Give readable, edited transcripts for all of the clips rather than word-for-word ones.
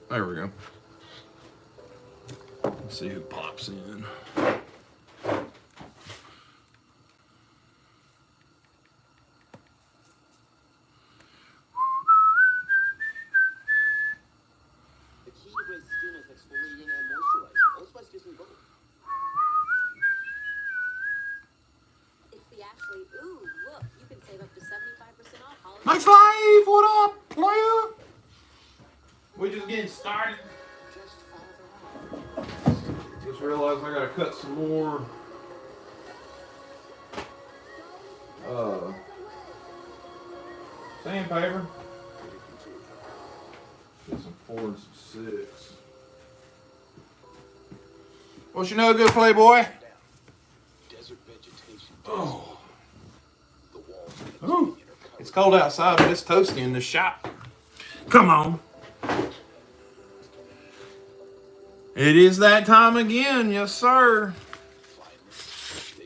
There we go. Let's see who pops in. Nice life! What up, player? We just getting started. Just realized I gotta cut some more sandpaper. Get some 4 and some 6. What you know, good playboy? Oh. Ooh. It's cold outside, but it's toasty in the shop. Come on. It is that time again, yes sir.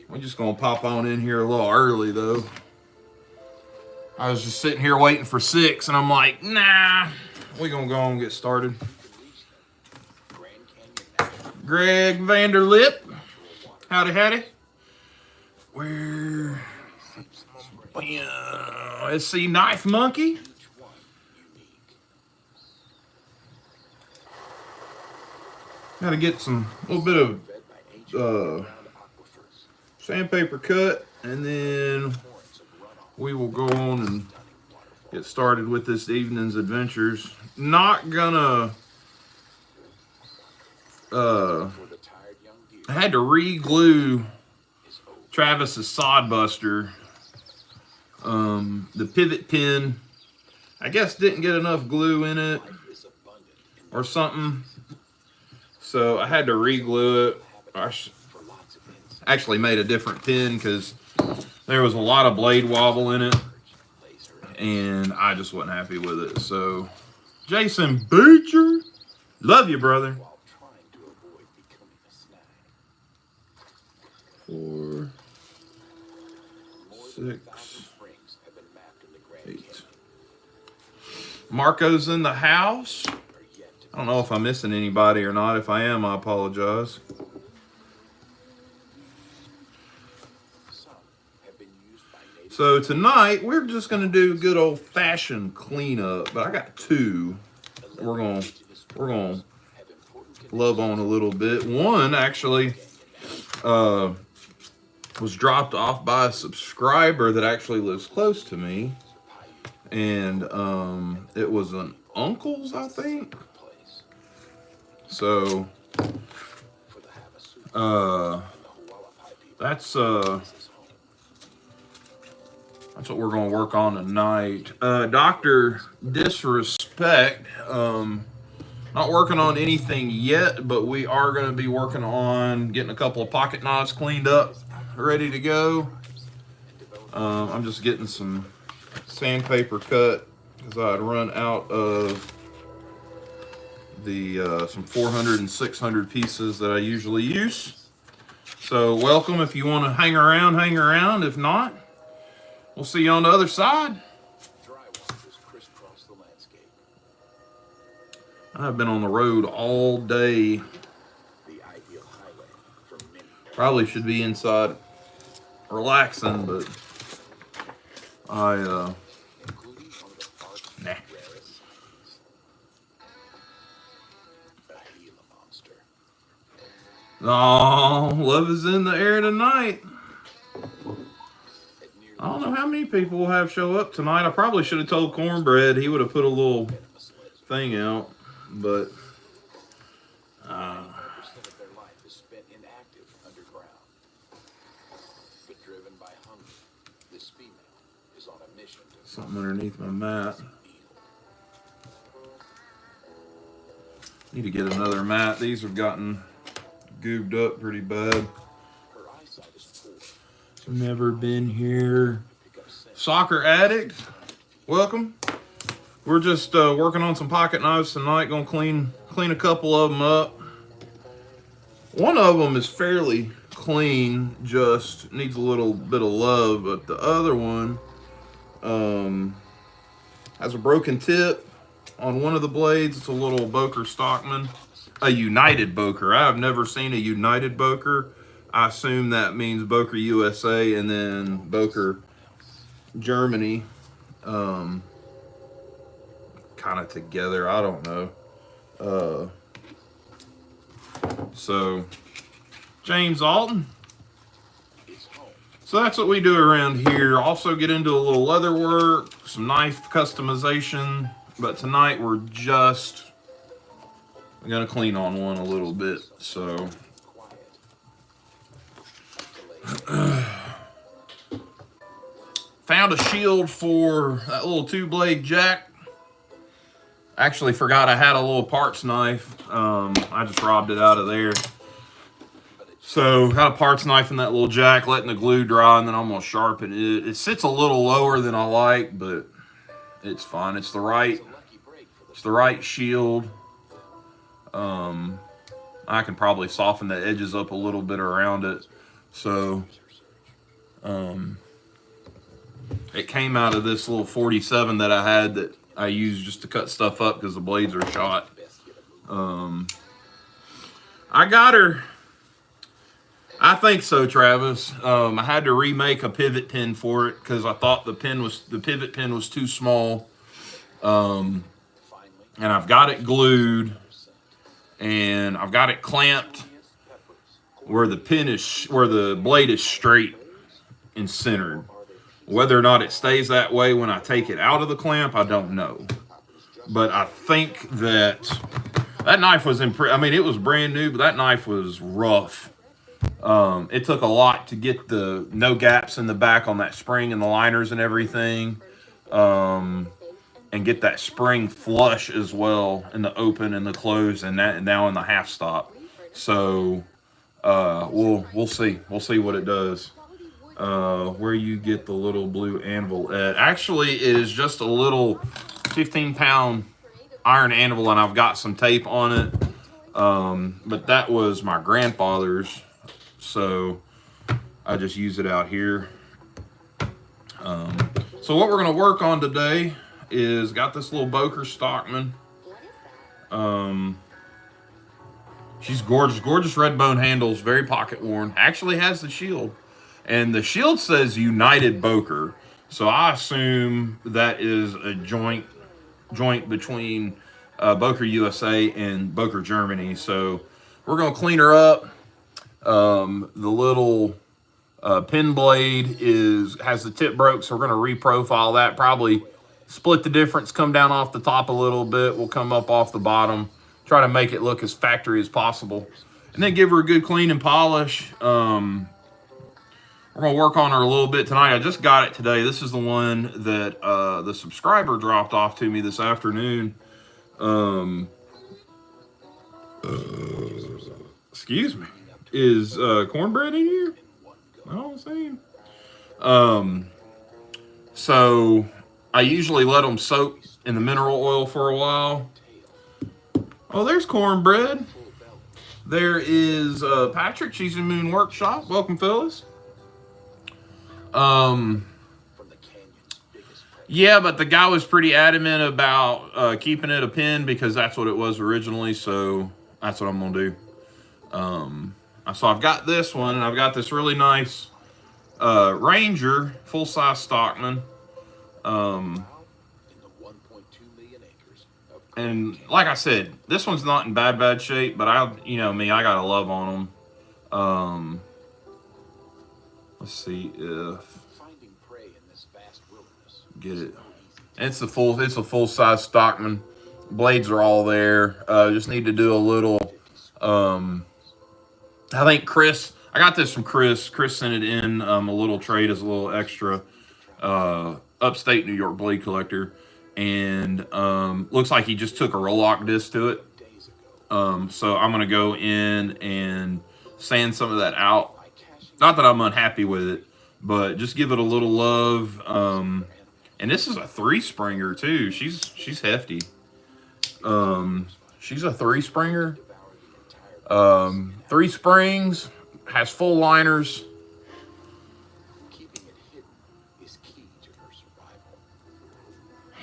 We're just gonna pop on in here a little early though. I was just sitting here waiting for 6 and I'm like, nah, we're gonna go on and get started. Greg Vanderlip. Howdy, howdy. Where? Let's see, Knife Monkey. Gotta get some, little bit of sandpaper cut, and then we will go on and get started with this evening's adventures. Not gonna, I had to re-glue Travis's Sodbuster. The pivot pin, I guess, didn't get enough glue in it or something, so I had to re-glue it. I actually made a different pin because there was a lot of blade wobble in it and I just wasn't happy with it. So Jason Beecher, love you, brother. 4, 6, 8. Marco's in the house. I don't know if I'm missing anybody or not. If I am, I apologize. So tonight we're just gonna do good old-fashioned cleanup, but I got 2. We're gonna love on a little bit. One actually was dropped off by a subscriber that actually lives close to me, and it was an uncle's, I think. So that's what we're gonna work on tonight. Dr. Disrespect, not working on anything yet, but we are going to be working on getting a couple of pocket knives cleaned up, ready to go. I'm just getting some sandpaper cut because I had run out of the some 400 and 600 pieces that I usually use. So welcome. If you want to hang around, hang around. If not, we'll see you on the other side. I've been on the road all day. Probably should be inside relaxing, but nah. Oh, love is in the air tonight. I don't know how many people will have show up tonight. I probably should have told Cornbread. He would have put a little thing out, but something underneath my mat. Need to get another mat. These have gotten goobed up pretty bad. Never been here. Soccer Addict, welcome. We're just working on some pocket knives tonight. Gonna clean a couple of them up. One of them is fairly clean, just needs a little bit of love, but the other one has a broken tip on one of the blades. It's a little Boker Stockman, a United Boker. I have never seen a United Boker. I assume that means Boker USA and then Boker Germany, kind of together. I don't know. So James Alton. So that's what we do around here. Also get into a little leather work, some knife customization. But tonight we're just gonna clean on one a little bit. So found a shield for that little 2-blade jack. Actually forgot I had a little parts knife. I just robbed it out of there. So got a parts knife in that little jack, letting the glue dry, and then I'm gonna sharpen it. It sits a little lower than I like, but it's fine. It's the right shield. I can probably soften the edges up a little bit around it. So it came out of this little 47 that I had that I used just to cut stuff up because the blades are shot. I got her. I think so, Travis. I had to remake a pivot pin for it because I thought the pivot pin was too small. And I've got it glued, and I've got it clamped where the blade is straight and centered. Whether or not it stays that way when I take it out of the clamp, I don't know. But I think that knife was I mean, it was brand new, but that knife was rough. It took a lot to get the no gaps in the back on that spring and the liners and everything, and get that spring flush as well in the open and the close and now in the half stop. So we'll see what it does. Where you get the little blue anvil at actually is just a little 15-pound iron anvil, and I've got some tape on it. But that was my grandfather's. So I just use it out here. So what we're going to work on today is got this little Boker Stockman. She's gorgeous red bone handles, very pocket worn. Actually has the shield, and the shield says United Boker. So I assume that is a joint between Boker USA and Boker Germany. So we're going to clean her up. The little pin blade has the tip broke, so we're going to reprofile that. Probably split the difference, come down off the top a little bit. We'll come up off the bottom, try to make it look as factory as possible, and then give her a good clean and polish. We're going to work on her a little bit tonight. I just got it today. This is the one that the subscriber dropped off to me this afternoon. Excuse me. Is cornbread in here? I don't see him. So I usually let them soak in the mineral oil for a while. Oh, there's cornbread. There is Patrick. She's in Moon Workshop. Welcome, fellas. Yeah, but the guy was pretty adamant about keeping it a pin because that's what it was originally. So that's what I'm gonna do. So I've got this one, and I've got this really nice Ranger full-size Stockman. And like I said, this one's not in bad shape, but you know me, I got a love on them. Let's see if get it. It's a full-size Stockman. Blades are all there. Just need to do a little. I think I got this from Chris. Chris sent it in a little trade as a little extra. Upstate New York blade collector, and looks like he just took a roll-lock disc to it. So I'm gonna go in and sand some of that out. Not that I'm unhappy with it, but just give it a little love. And this is a 3-springer too. She's hefty. She's a 3-springer. 3 springs, has full liners.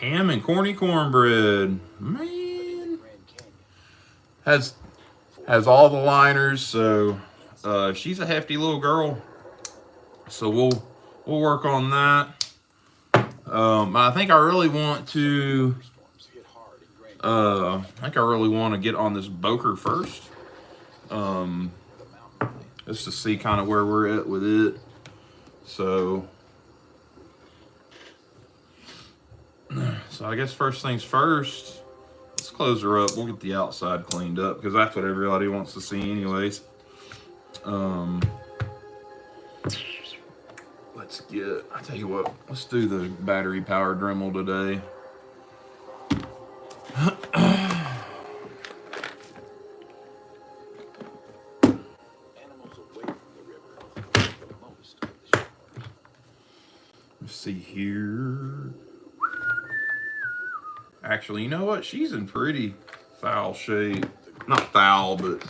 Ham and corny cornbread. Man. Has all the liners, so she's a hefty little girl. So we'll work on that. I think I really want to get on this Boker first. Just to see kind of where we're at with it. So I guess first things first, let's close her up. We'll get the outside cleaned up because that's what everybody wants to see anyways. I tell you what, let's do the battery powered Dremel today. Let's see here. Actually, you know what? She's in pretty foul shape. Not foul, but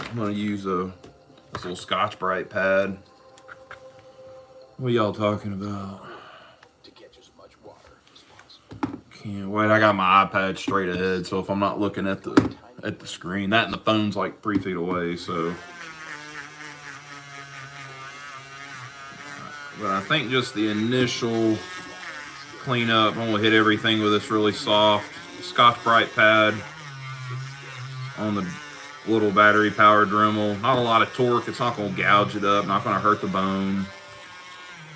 I'm gonna use this little Scotch Brite pad. What are y'all talking about? To catch as much water as possible. Can't wait. I got my iPad straight ahead, so if I'm not looking at the screen, that and the phone's like 3 feet away, so. But I think just the initial cleanup, I'm gonna hit everything with this really soft Scotch Brite pad on the little battery powered Dremel. Not a lot of torque. It's not gonna gouge it up. Not gonna hurt the bone.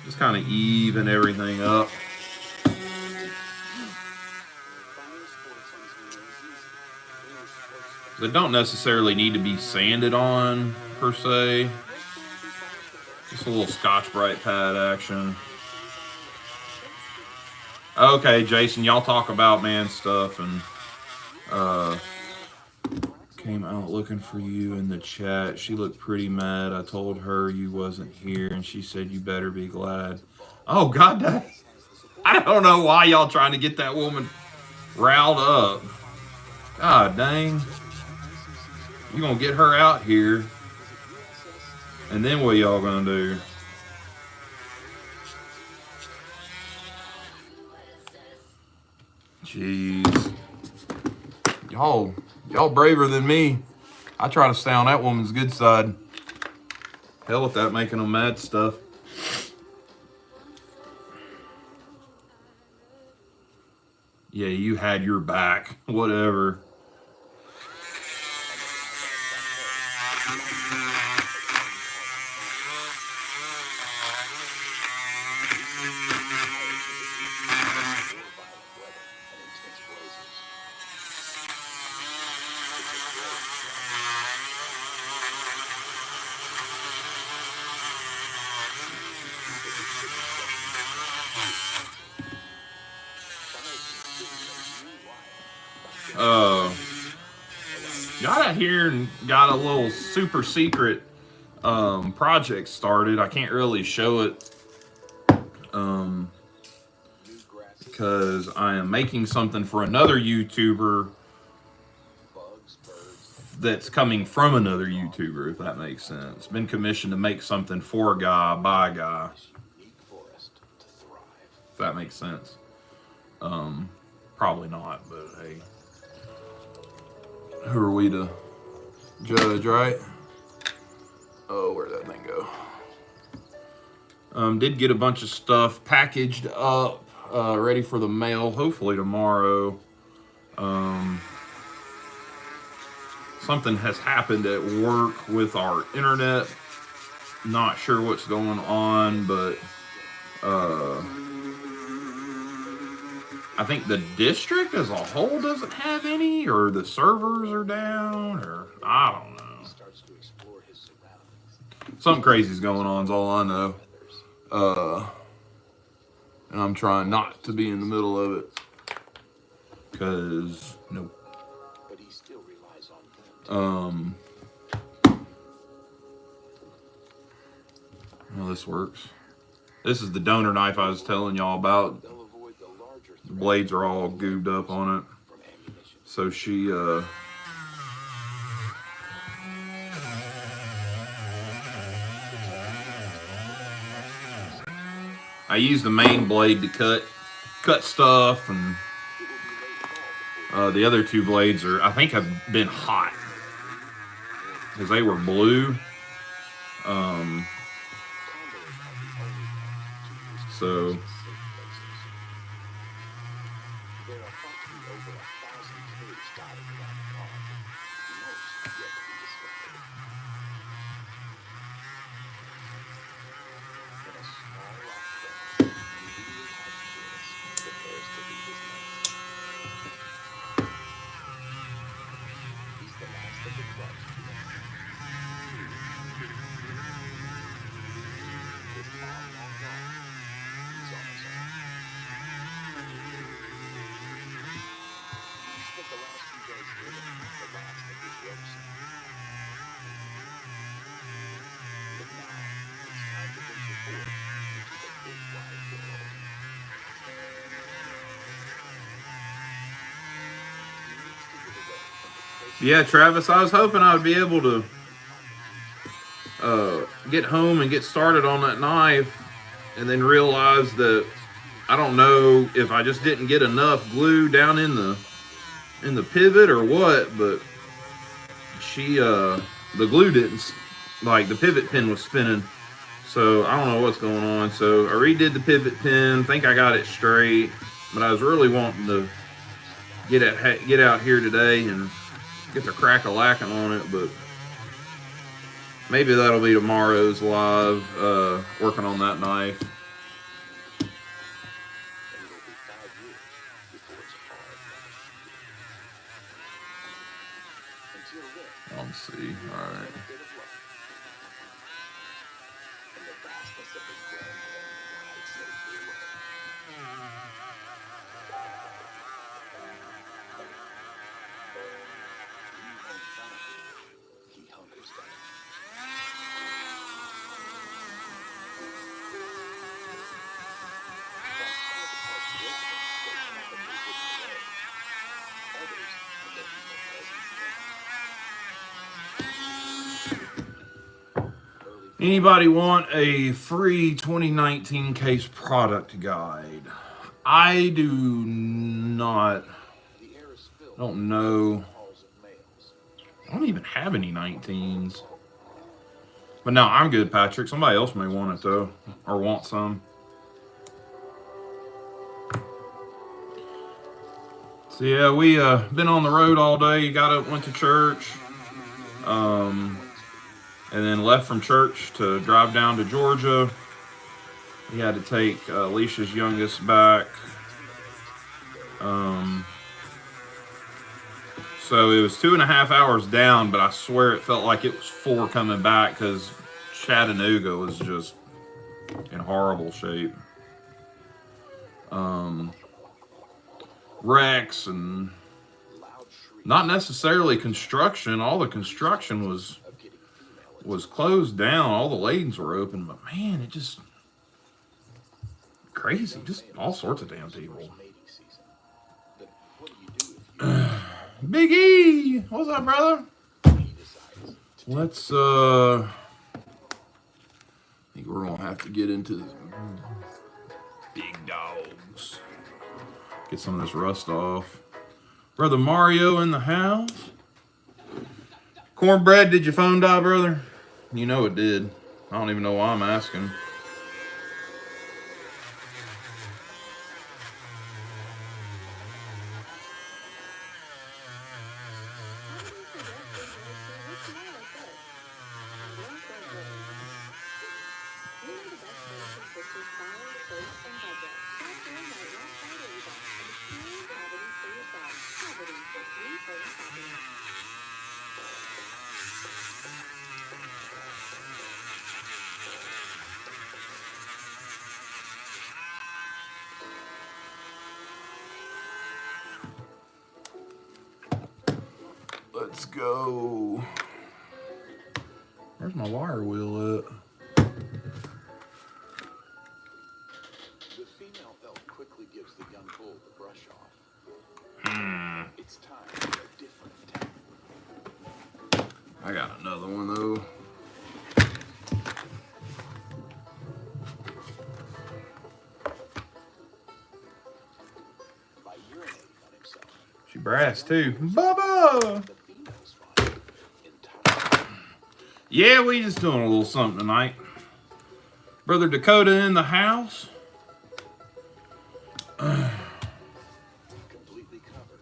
Just kind of even everything up. They don't necessarily need to be sanded on per se. Just a little Scotch Brite pad action. Okay, Jason, y'all talk about man stuff and came out looking for you in the chat. She looked pretty mad. I told her you wasn't here and she said you better be glad. Oh, god dang. I don't know why y'all trying to get that woman riled up. God dang. You gonna get her out here and then what y'all gonna do? Jeez. Y'all braver than me. I try to stay on that woman's good side. Hell with that making them mad stuff. Yeah, you had your back. Whatever. Got out here and got a little super secret project started. I can't really show it because I am making something for another YouTuber that's coming from another YouTuber, if that makes sense. Been commissioned to make something for a guy by a guy, if that makes sense. Probably not, but hey, who are we to judge, right? Oh, where'd that thing go? Did get a bunch of stuff packaged up, ready for the mail, hopefully tomorrow. Something has happened at work with our internet. Not sure what's going on, but I think the district as a whole doesn't have any, or the servers are down, or I don't know. Something crazy's going on is all I know. And I'm trying not to be in the middle of it. Cause nope. Well, this works. This is the donor knife I was telling y'all about. The blades are all goobed up on it. So she I use the main blade to cut cut stuff, and the other two blades are, I think, have been hot because they were blue. So yeah, Travis, I was hoping I would be able to get home and get started on that knife, and then realize that I don't know if I just didn't get enough glue down in the pivot or what, but the glue didn't, like, the pivot pin was spinning, so I don't know what's going on. So I redid the pivot pin, think I got it straight, but I was really wanting to get out here today and get the crack-a-lacking on it, but maybe that'll be tomorrow's live, working on that knife. Let's see, alright. Anybody want a free 2019 case product guide? I do not. Don't know. I don't even have any 19s. But no, I'm good, Patrick. Somebody else may want it though, or want some. So yeah, we been on the road all day. Got up, went to church. And then left from church to drive down to Georgia. We had to take Alicia's youngest back. So it was 2.5 hours down, but I swear it felt like it was 4 coming back because Chattanooga was just in horrible shape. Wrecks and not necessarily construction. All the construction was closed down. All the lanes were open, but man, it just crazy. Just all sorts of damn people. Big E, what's up, brother? Let's I think we're gonna have to get into the big dogs. Get some of this rust off. Brother Mario in the house. Cornbread, did your phone die, brother? You know it did. I don't even know why I'm asking. Let's go. Where's my wire wheel at? The female elk quickly gives the young bull the brush off. It's time for a different attack. I got another one though. brass too. Bubba! The females find entirely. Yeah, we just doing a little something tonight. Brother Dakota in the house. Completely covered.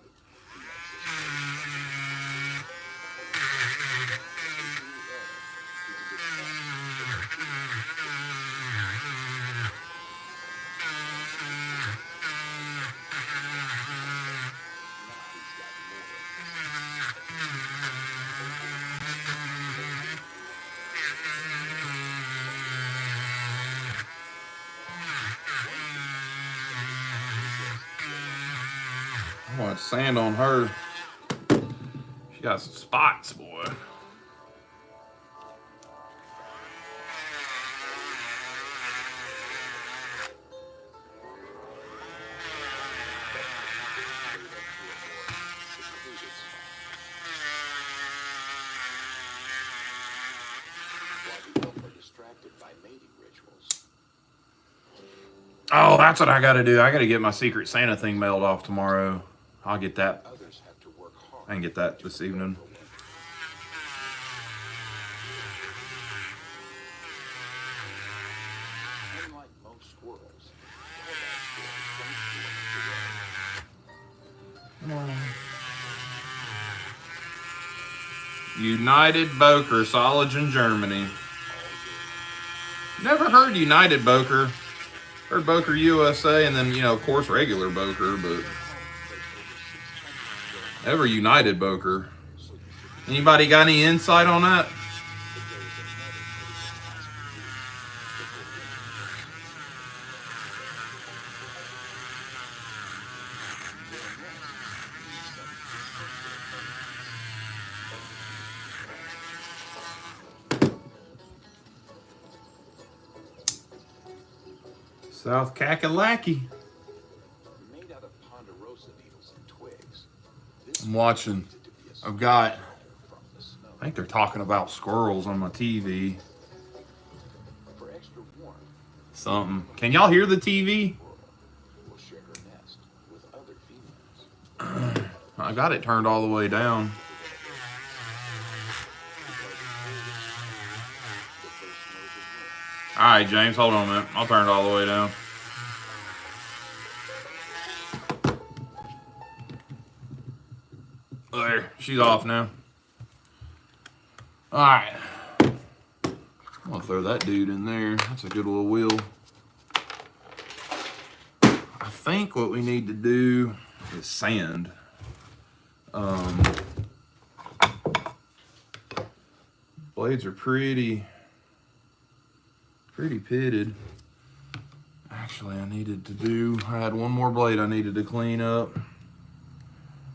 I want sand on her. She got some spots, boy. Oh, that's what I got to do. I got to get my Secret Santa thing mailed off tomorrow. I'll get that. Others have to work hard. I can get that this evening. Unlike most squirrels, United Boker, Solage in Germany. Never heard United Boker. Heard Boker USA, and then, you know, of course, regular Boker, but never United Boker. Anybody got any insight on that? South Kakalaki. made out of ponderosa needles and twigs. I'm watching. I've got, I think they're talking about squirrels on my TV. For extra warmth, Something. Can y'all hear the TV? will share her nest with other females. I got it turned all the way down. All right, James, hold on a minute. I'll turn it all the way down. There, she's off now. All right. I'm gonna throw that dude in there. That's a good little wheel. I think what we need to do is sand. Blades are pretty pitted. Actually, I had one more blade I needed to clean up.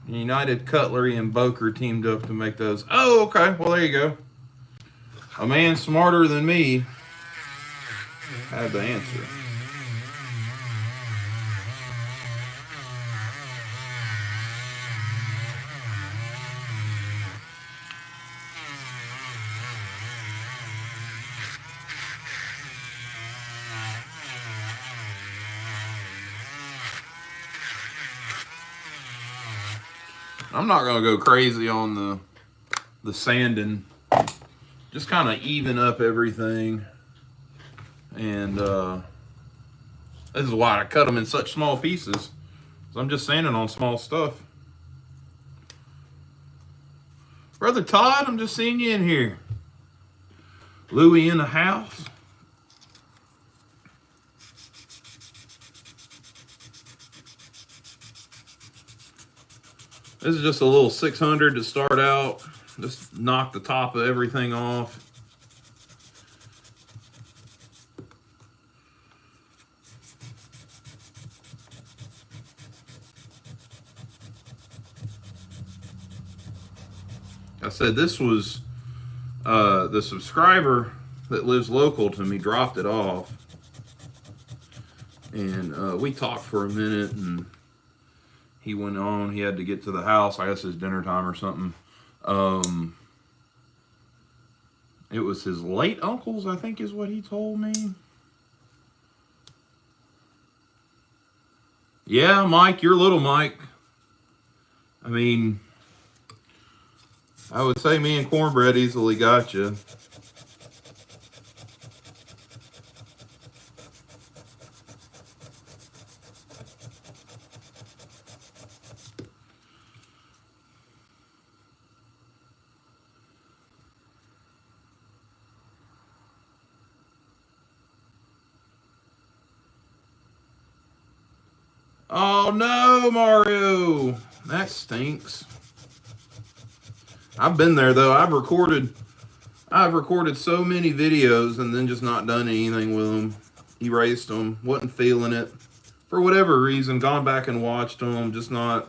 United Cutlery and Boker teamed up to make those. Oh, okay. Well, there you go. A man smarter than me had the answer. I'm not gonna go crazy on the sanding. Just kind of even up everything. And this is why I cut them in such small pieces. So I'm just sanding on small stuff. Brother Todd, I'm just seeing you in here. Louie in the house. This is just a little 600 to start out. Just knock the top of everything off. I said this was the subscriber that lives local to me dropped it off. And we talked for a minute, and he went on. He had to get to the house. I guess it's dinner time or something. It was his late uncle's, I think is what he told me. Yeah, Mike, you're little Mike. I mean, I would say me and cornbread easily got you. Oh no, Mario! That stinks. I've been there though. I've recorded so many videos and then just not done anything with them. Erased them. Wasn't feeling it for whatever reason. Gone back and watched them. Just not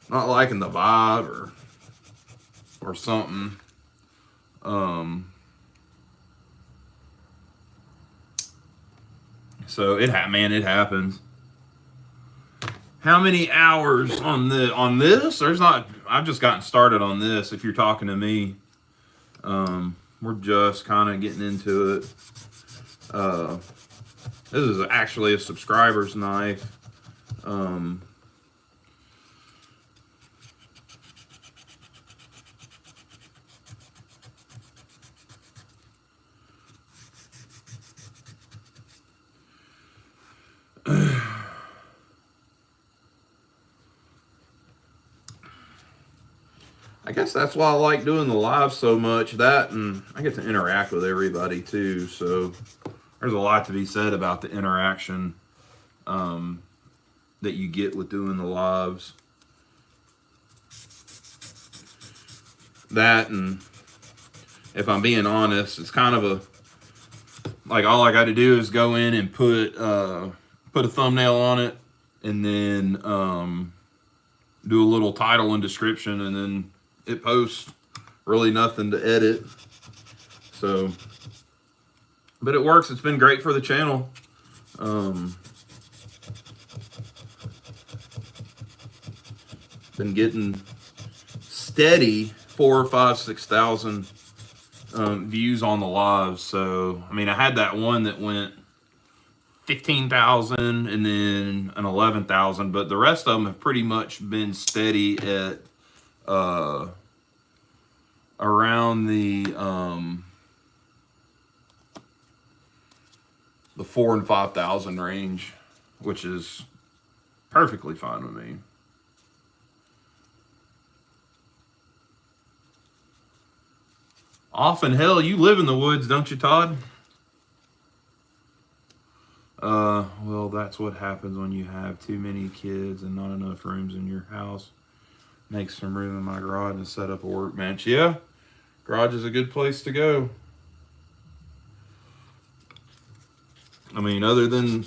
liking the vibe or something. So it happens. How many hours on this? There's not. I've just gotten started on this. If you're talking to me, we're just kind of getting into it. This is actually a subscriber's knife. I guess that's why I like doing the live so much. That, and I get to interact with everybody too. So there's a lot to be said about the interaction that you get with doing the lives. That, and if I'm being honest, it's kind of a, like, all I got to do is go in and put a thumbnail on it, and then do a little title and description, and then it posts. Really nothing to edit. So, but it works. It's been great for the channel. Been getting steady 4,000 or 5,000, 6,000 views on the lives. So, I mean, I had that one that went 15,000 and then an 11,000, but the rest of them have pretty much been steady at around the 4,000 and 5,000 range, which is perfectly fine with me. Often, hell, you live in the woods, don't you, Todd? Well, that's what happens when you have too many kids and not enough rooms in your house. Make some room in my garage and set up a workbench. Yeah, garage is a good place to go. I mean, other than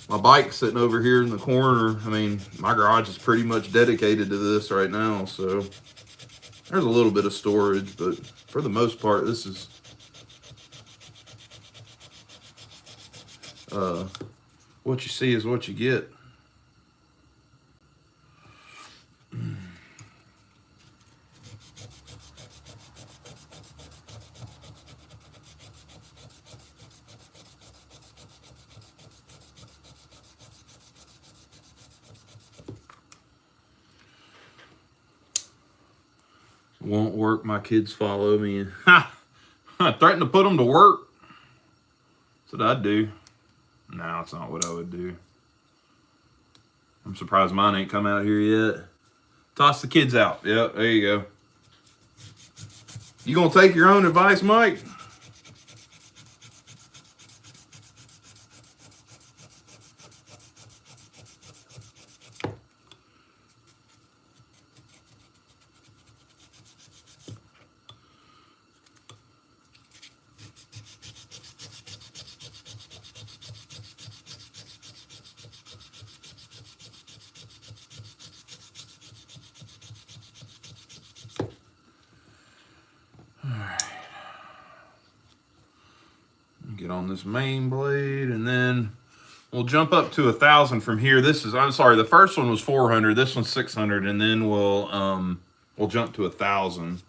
my bike sitting over here in the corner, I mean, my garage is pretty much dedicated to this right now. So there's a little bit of storage, but for the most part, this is what you see is what you get. Won't work. My kids follow me. Ha! I threatened to put them to work. That's what I'd do. No, it's not what I would do. I'm surprised mine ain't come out here yet. Toss the kids out. Yep, there you go. You gonna take your own advice, Mike? Get on this main blade, and then we'll jump up to 1,000 from here. This is, I'm sorry, the first one was 400, this one's 600, and then we'll jump to 1,000.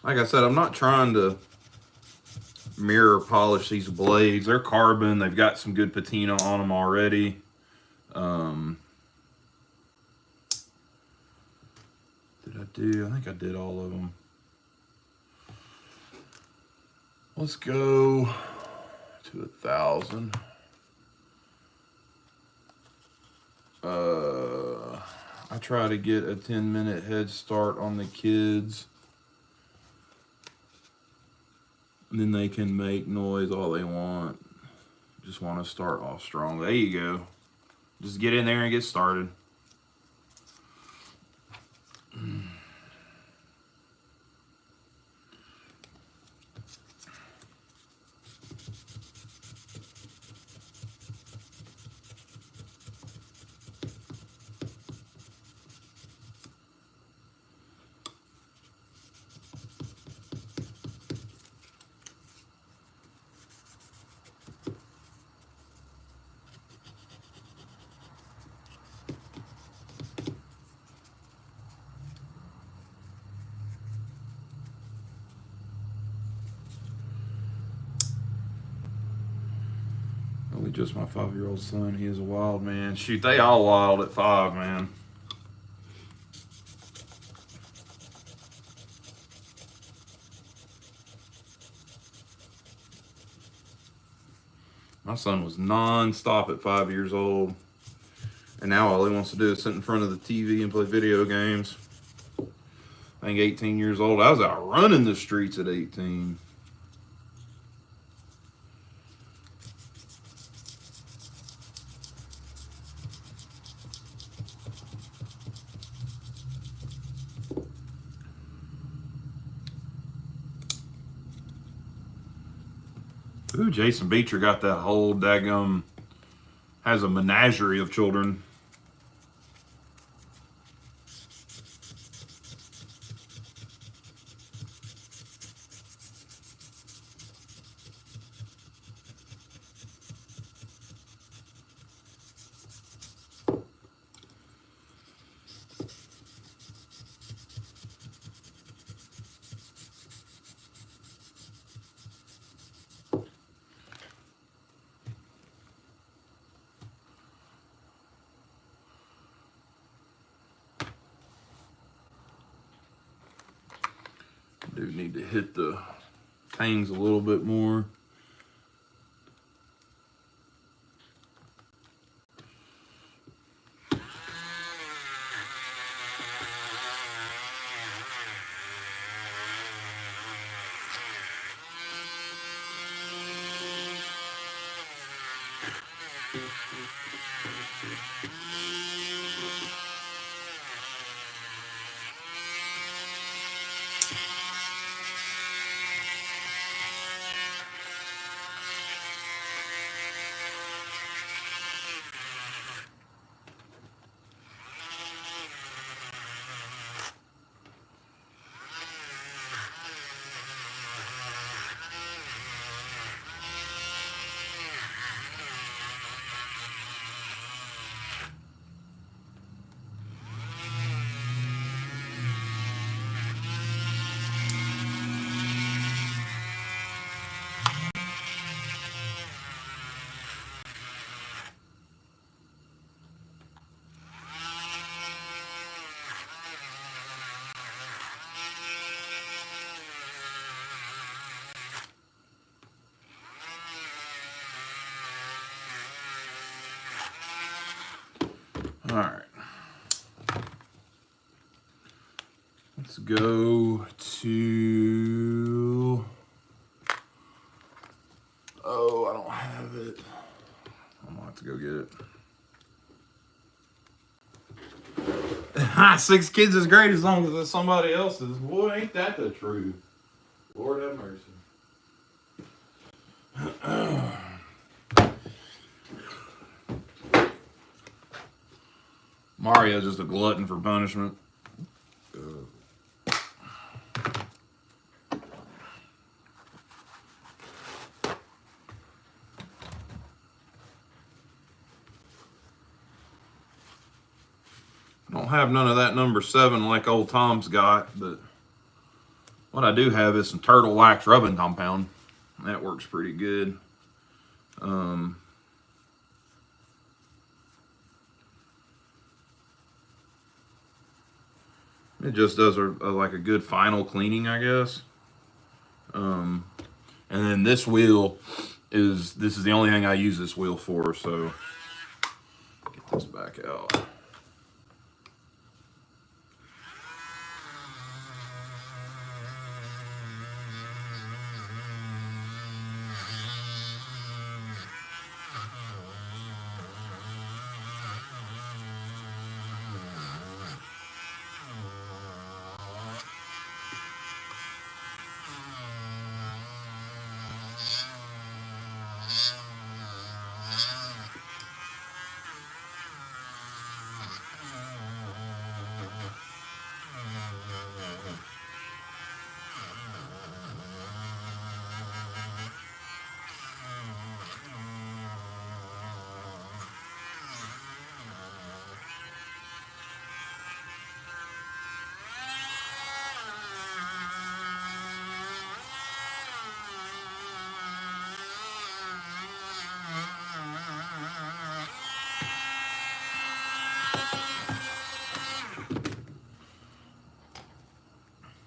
Like I said, I'm not trying to mirror polish these blades. They're carbon. They've got some good patina on them already. Did I do? I think I did all of them. Let's go to 1,000. I try to get a 10-minute head start on the kids. And then they can make noise all they want. Just want to start off strong. There you go. Just get in there and get started. Only just my 5-year-old son. He is a wild man. Shoot, they all wild at 5, man. My son was non-stop at 5 years old. And now all he wants to do is sit in front of the TV and play video games. I think 18 years old. I was out running the streets at 18. Ooh, Jason Beecher got that whole daggum, has a menagerie of children. Do need to hit the tangs a little bit more. All right. Let's go to, oh, I don't have it. I'm gonna have to go get it. 6 kids is great as long as it's somebody else's. Boy, ain't that the truth. Lord have mercy. Mario's just a glutton for punishment. Don't have none of that number 7 like old Tom's got, but What I do have is some turtle wax rubbing compound. That works pretty good. It just does like a good final cleaning, I guess. And then this wheel is the only thing I use this wheel for, so get this back out.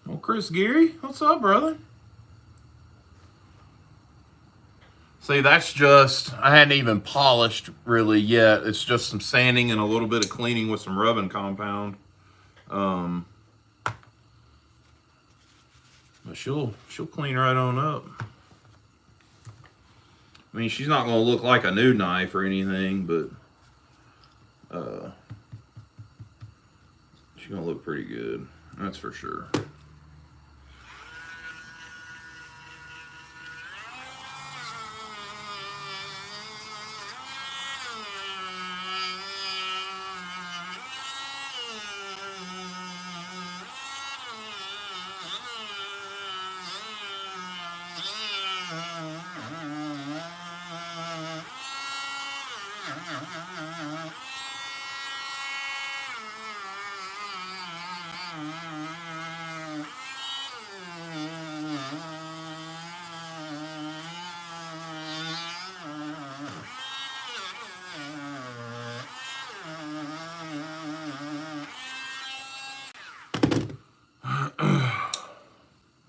Well, Chris Geary, what's up, brother? See, that's just, I hadn't even polished really yet. It's just some sanding and a little bit of cleaning with some rubbing compound. But she'll clean right on up. I mean, she's not going to look like a new knife or anything, but she's going to look pretty good. That's for sure.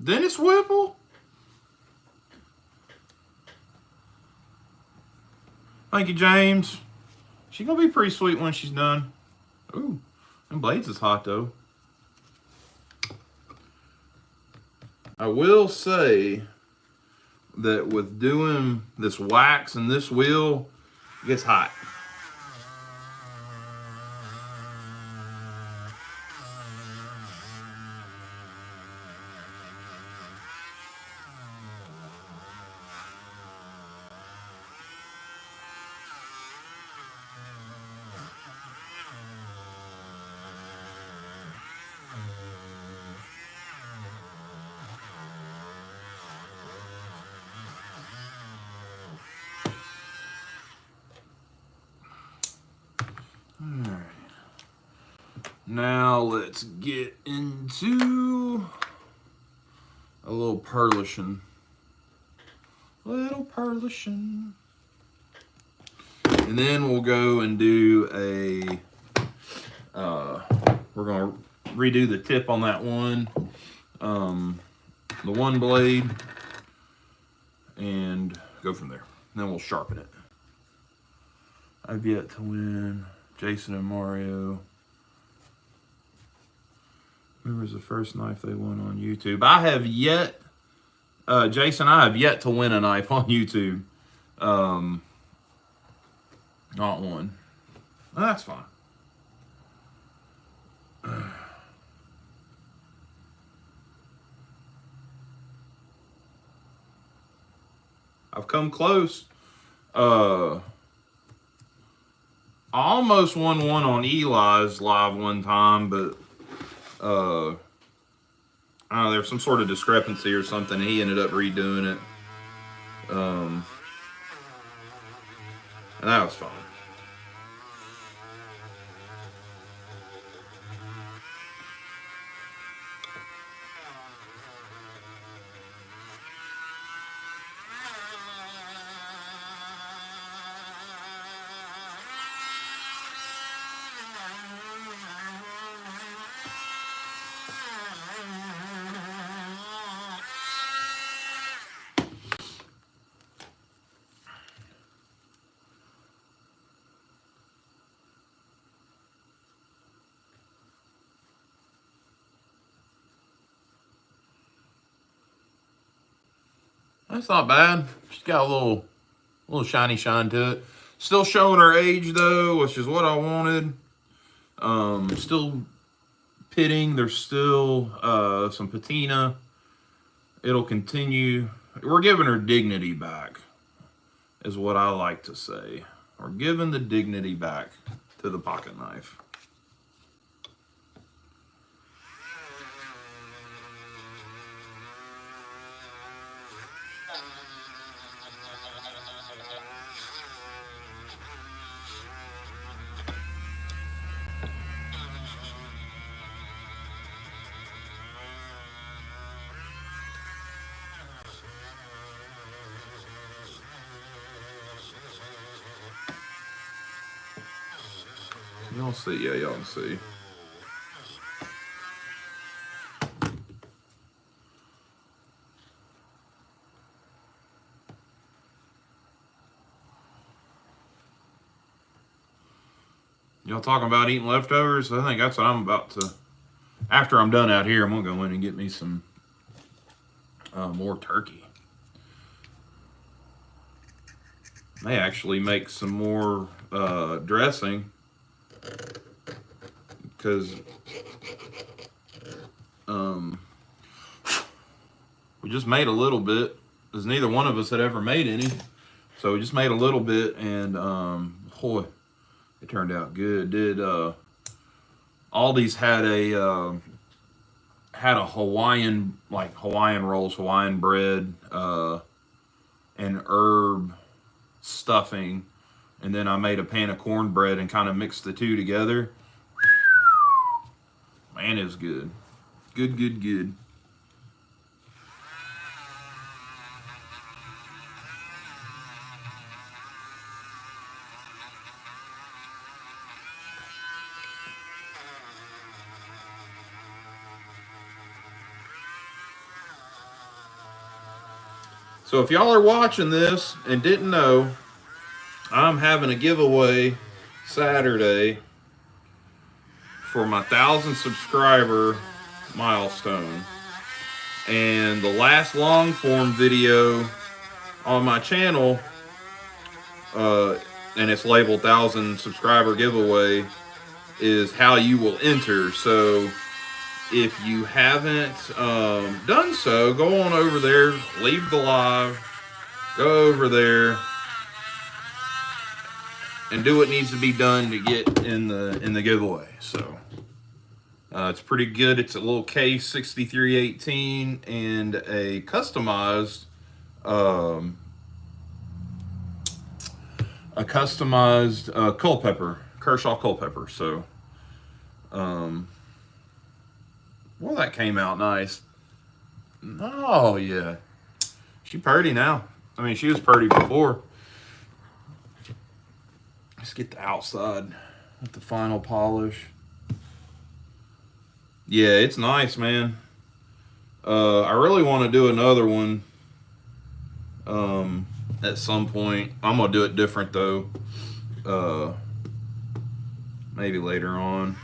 Dennis Whipple? Thank you, James. She's going to be pretty sweet when she's done. Ooh, them blades is hot, though. I will say that with doing this wax and this wheel, it gets hot. Alright. Now let's get into a little pearlishing. Little pearlishing. And then we'll go and do we're going to redo the tip on that one. The one blade. And go from there. Then we'll sharpen it. I've yet to win. Jason and Mario. Remember, was the first knife they won on YouTube. I have yet, Jason, I have yet to win a knife on YouTube. Not one. Well, that's fine. I've come close. I almost won one on Eli's live one time, but I don't know, there was some sort of discrepancy or something. He ended up redoing it. And that was fine. That's not bad. She's got a little shiny shine to it. Still showing her age though, which is what I wanted. Still pitting. There's still some patina. It'll continue. We're giving her dignity back, is what I like to say. We're giving the dignity back to the pocket knife. Y'all see? Yeah, y'all can see. Y'all talking about eating leftovers? I think that's what I'm about to. After I'm done out here, I'm gonna go in and get me some more turkey. They actually make some more dressing because we just made a little bit, because neither one of us had ever made any. So we just made a little bit, and boy, it turned out good. Did Aldi's had a Hawaiian, like Hawaiian rolls, Hawaiian bread, and herb stuffing, and then I made a pan of cornbread and kind of mixed the two together. Man, it was good. Good, good, good. So if y'all are watching this and didn't know, I'm having a giveaway Saturday for my 1,000 subscriber milestone. And the last long form video on my channel, and it's labeled 1,000 subscriber giveaway, is how you will enter. So if you haven't done so, go on over there, leave the live, go over there, and do what needs to be done to get in the giveaway. So it's pretty good. It's a little case 6318 and a customized culpepper, Kershaw culpepper. So well, that came out nice. Oh yeah, she purty now. I mean, she was purty before. Let's get the outside with the final polish. Yeah, it's nice, man. I really want to do another one at some point. I'm gonna do it different though. Maybe later on.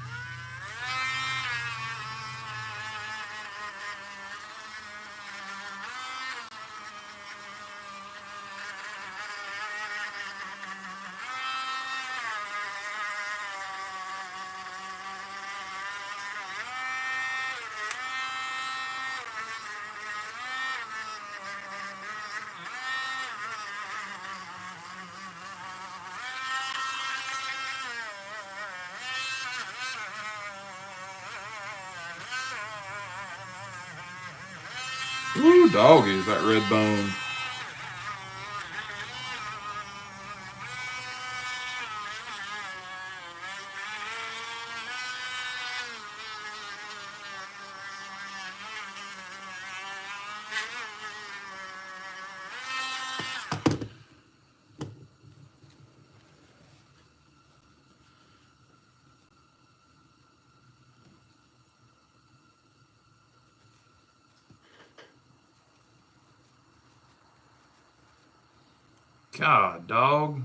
Ooh, doggies, that red bone. God, dog.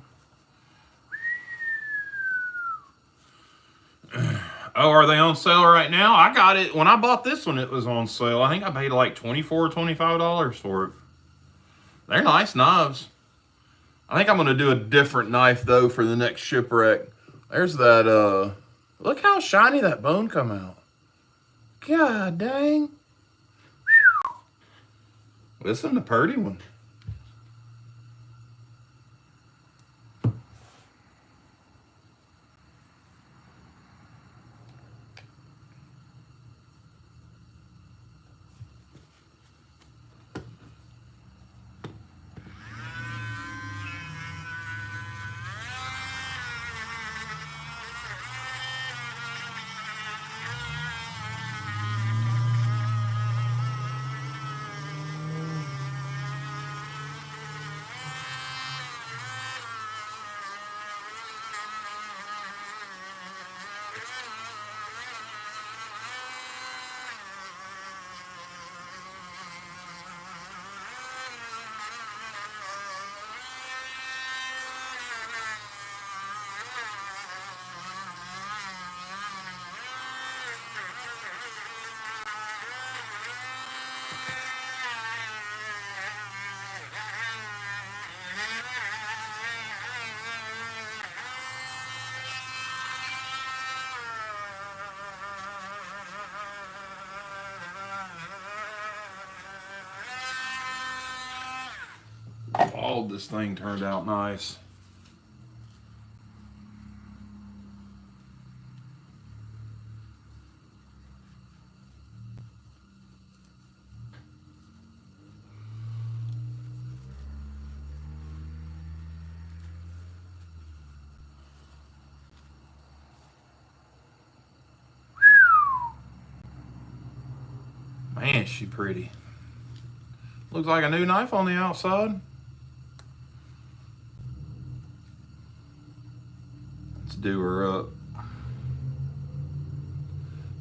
Oh, are they on sale right now? I got it. When I bought this one, it was on sale. I think I paid like $24 or $25 for it. They're nice knives. I think I'm going to do a different knife, though, for the next shipwreck. There's that, look how shiny that bone come out. God dang. Listen, the purdy one. Oh, this thing turned out nice. Man, she pretty. Looks like a new knife on the outside. Let's do her up.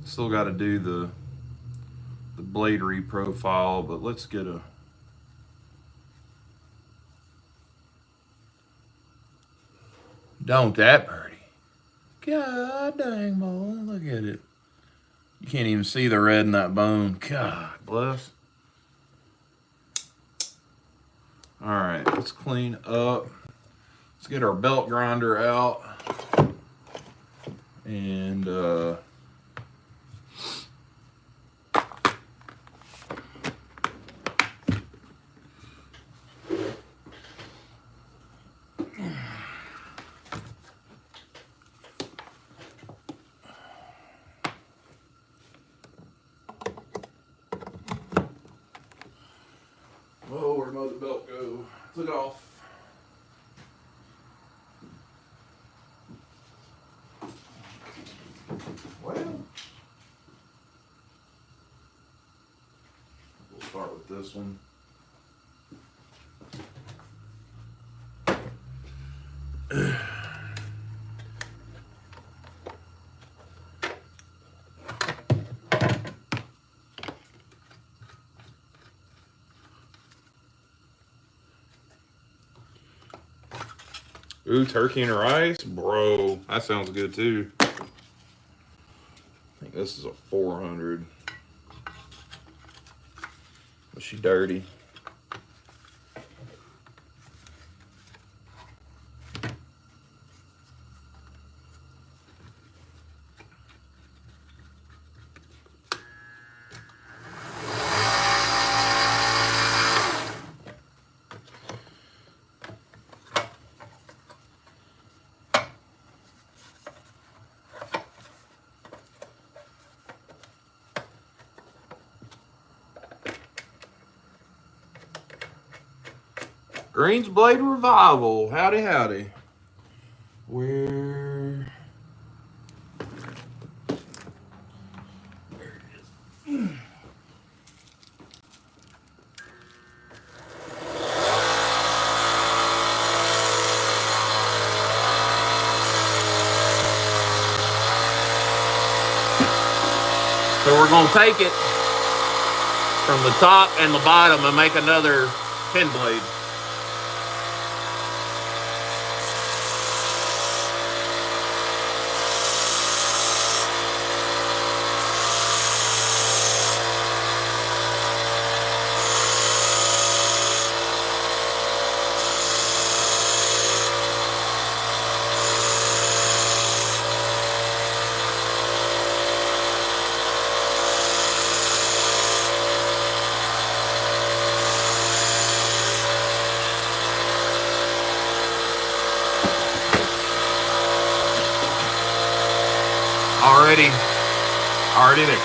Still got to do the blade reprofile, but let's get a... Don't that pretty. God dang, boy. Look at it. You can't even see the red in that bone. God bless. All right, let's clean up. Let's get our belt grinder out. And oh, where'd the belt go? Took it off. Well, we'll start with this one. Ooh, turkey and rice? Bro, that sounds good too. I think this is a 400. Was she dirty? Green's Blade Revival. Howdy, howdy. Where? There it is. So we're going to take it from the top and the bottom and make another pin blade. already there.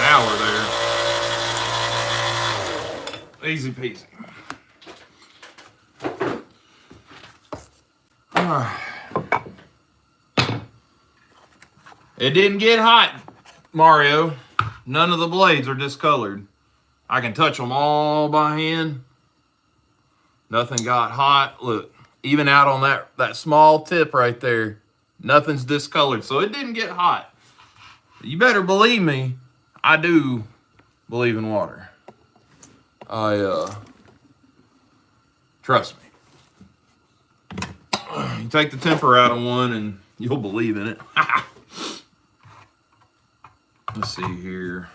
Now we're there. Easy peasy. It didn't get hot, Mario. None of the blades are discolored. I can touch them all by hand. Nothing got hot. Look, even out on that small tip right there, nothing's discolored. So it didn't get hot. You better believe me, I do believe in water. Trust me. You take the temper out of one and you'll believe in it. Let's see here.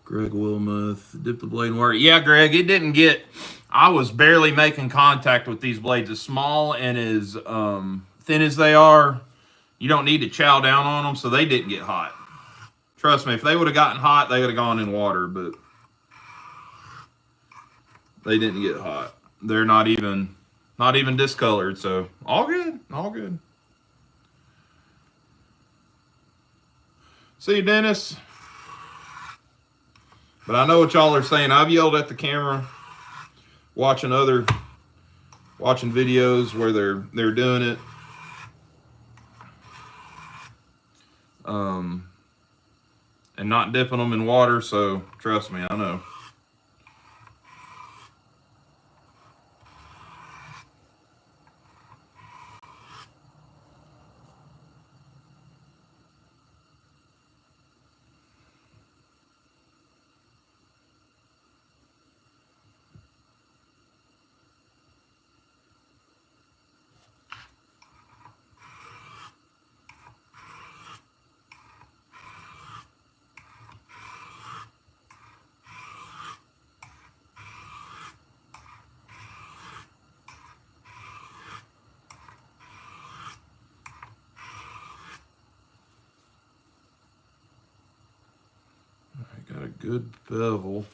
Greg Wilmoth, dip the blade in water. Yeah, Greg, it didn't get... I was barely making contact with these blades. As small and as thin as they are, you don't need to chow down on them, so they didn't get hot. Trust me, if they would have gotten hot, they would have gone in water, but they didn't get hot. They're not even discolored, so all good, all good. See you, Dennis. But I know what y'all are saying. I've yelled at the camera watching videos where they're doing it. And not dipping them in water, so trust me, I know. Good bevel.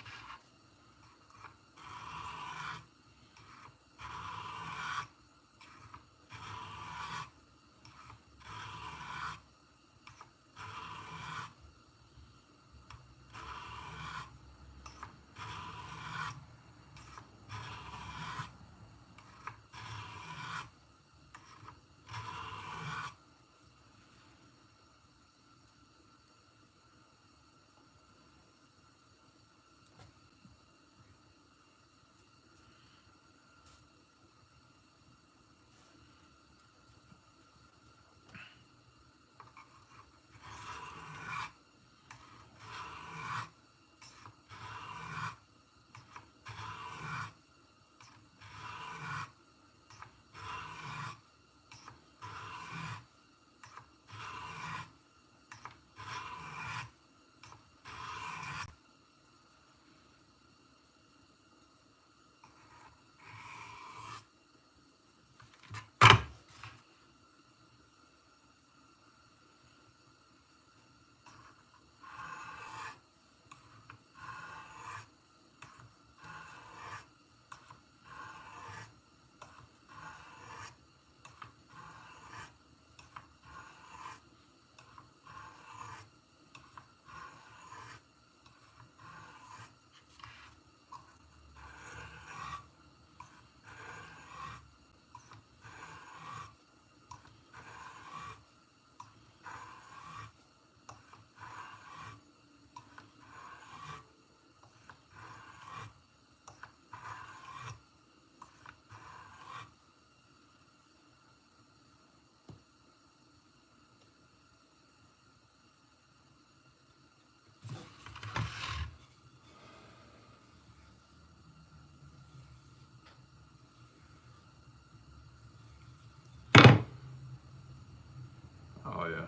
Oh yeah.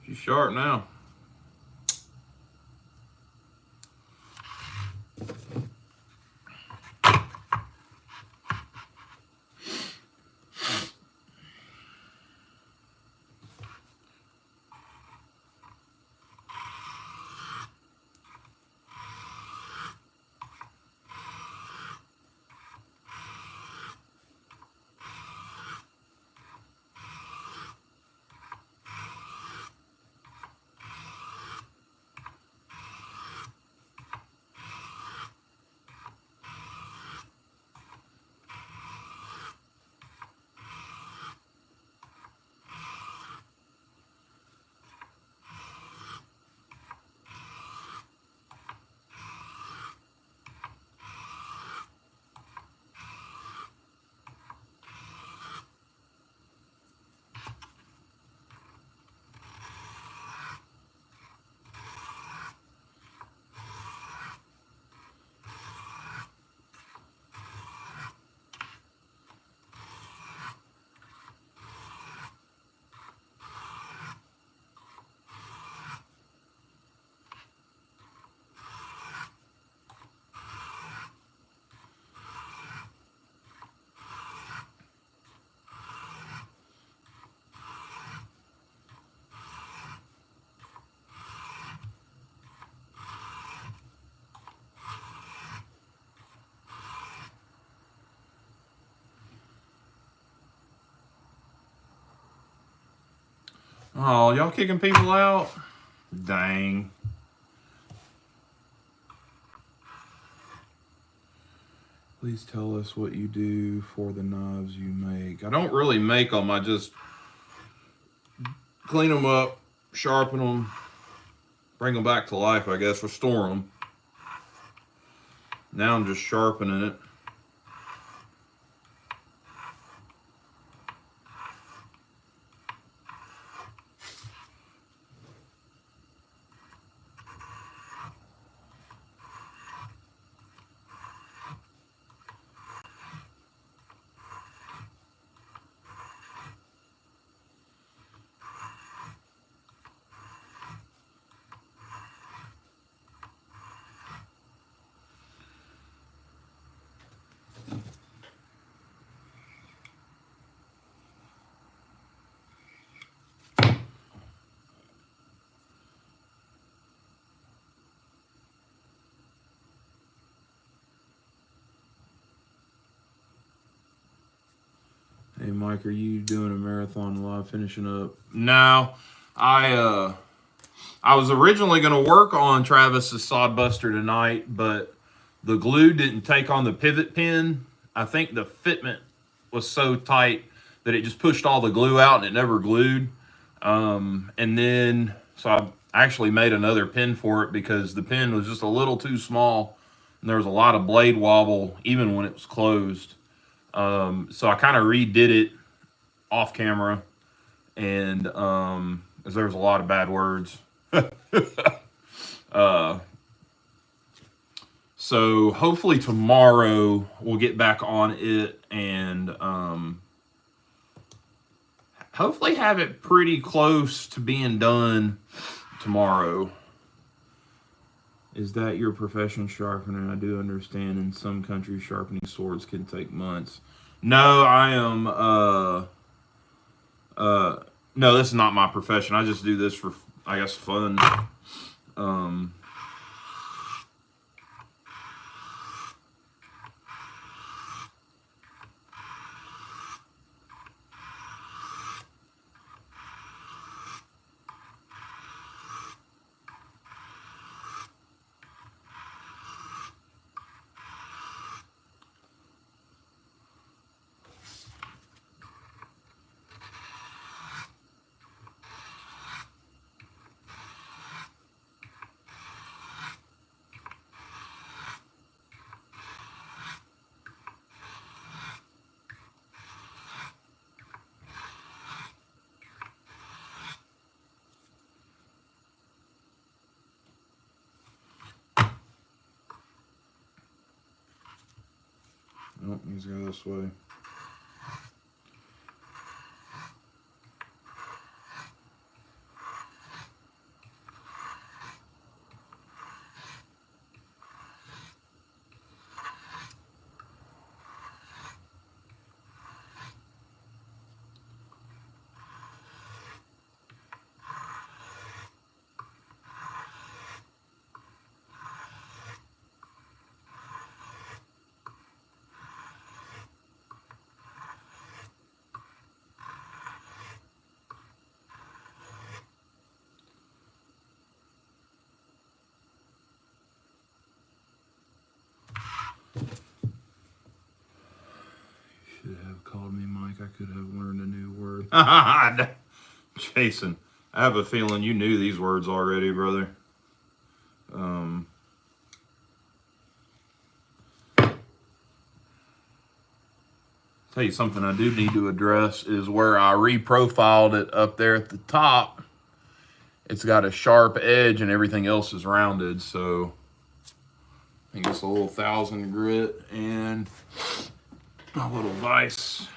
She's sharp now. Oh, y'all kicking people out? Dang. Please tell us what you do for the knives you make. I don't really make them. I just clean them up, sharpen them, bring them back to life, I guess, restore them. Now I'm just sharpening it. Hey Mike, are you doing a marathon live finishing up? No, I was originally gonna work on Travis's Sodbuster tonight, but the glue didn't take on the pivot pin. I think the fitment was so tight that it just pushed all the glue out and it never glued. And then so I actually made another pin for it because the pin was just a little too small and there was a lot of blade wobble even when it was closed. So I kind of redid it off camera, and as there was a lot of bad words. So hopefully tomorrow we'll get back on it and hopefully have it pretty close to being done tomorrow. Is that your profession, sharpener? I do understand in some countries sharpening swords can take months. No, I am no, this is not my profession. I just do this for, I guess, fun. Oh, he's going this way. Should have called me Mike. I could have learned a new word. Jason, I have a feeling you knew these words already, brother. Tell you something I do need to address is where I reprofiled it up there at the top. It's got a sharp edge and everything else is rounded, so I think it's a little 1000 grit and a little vise.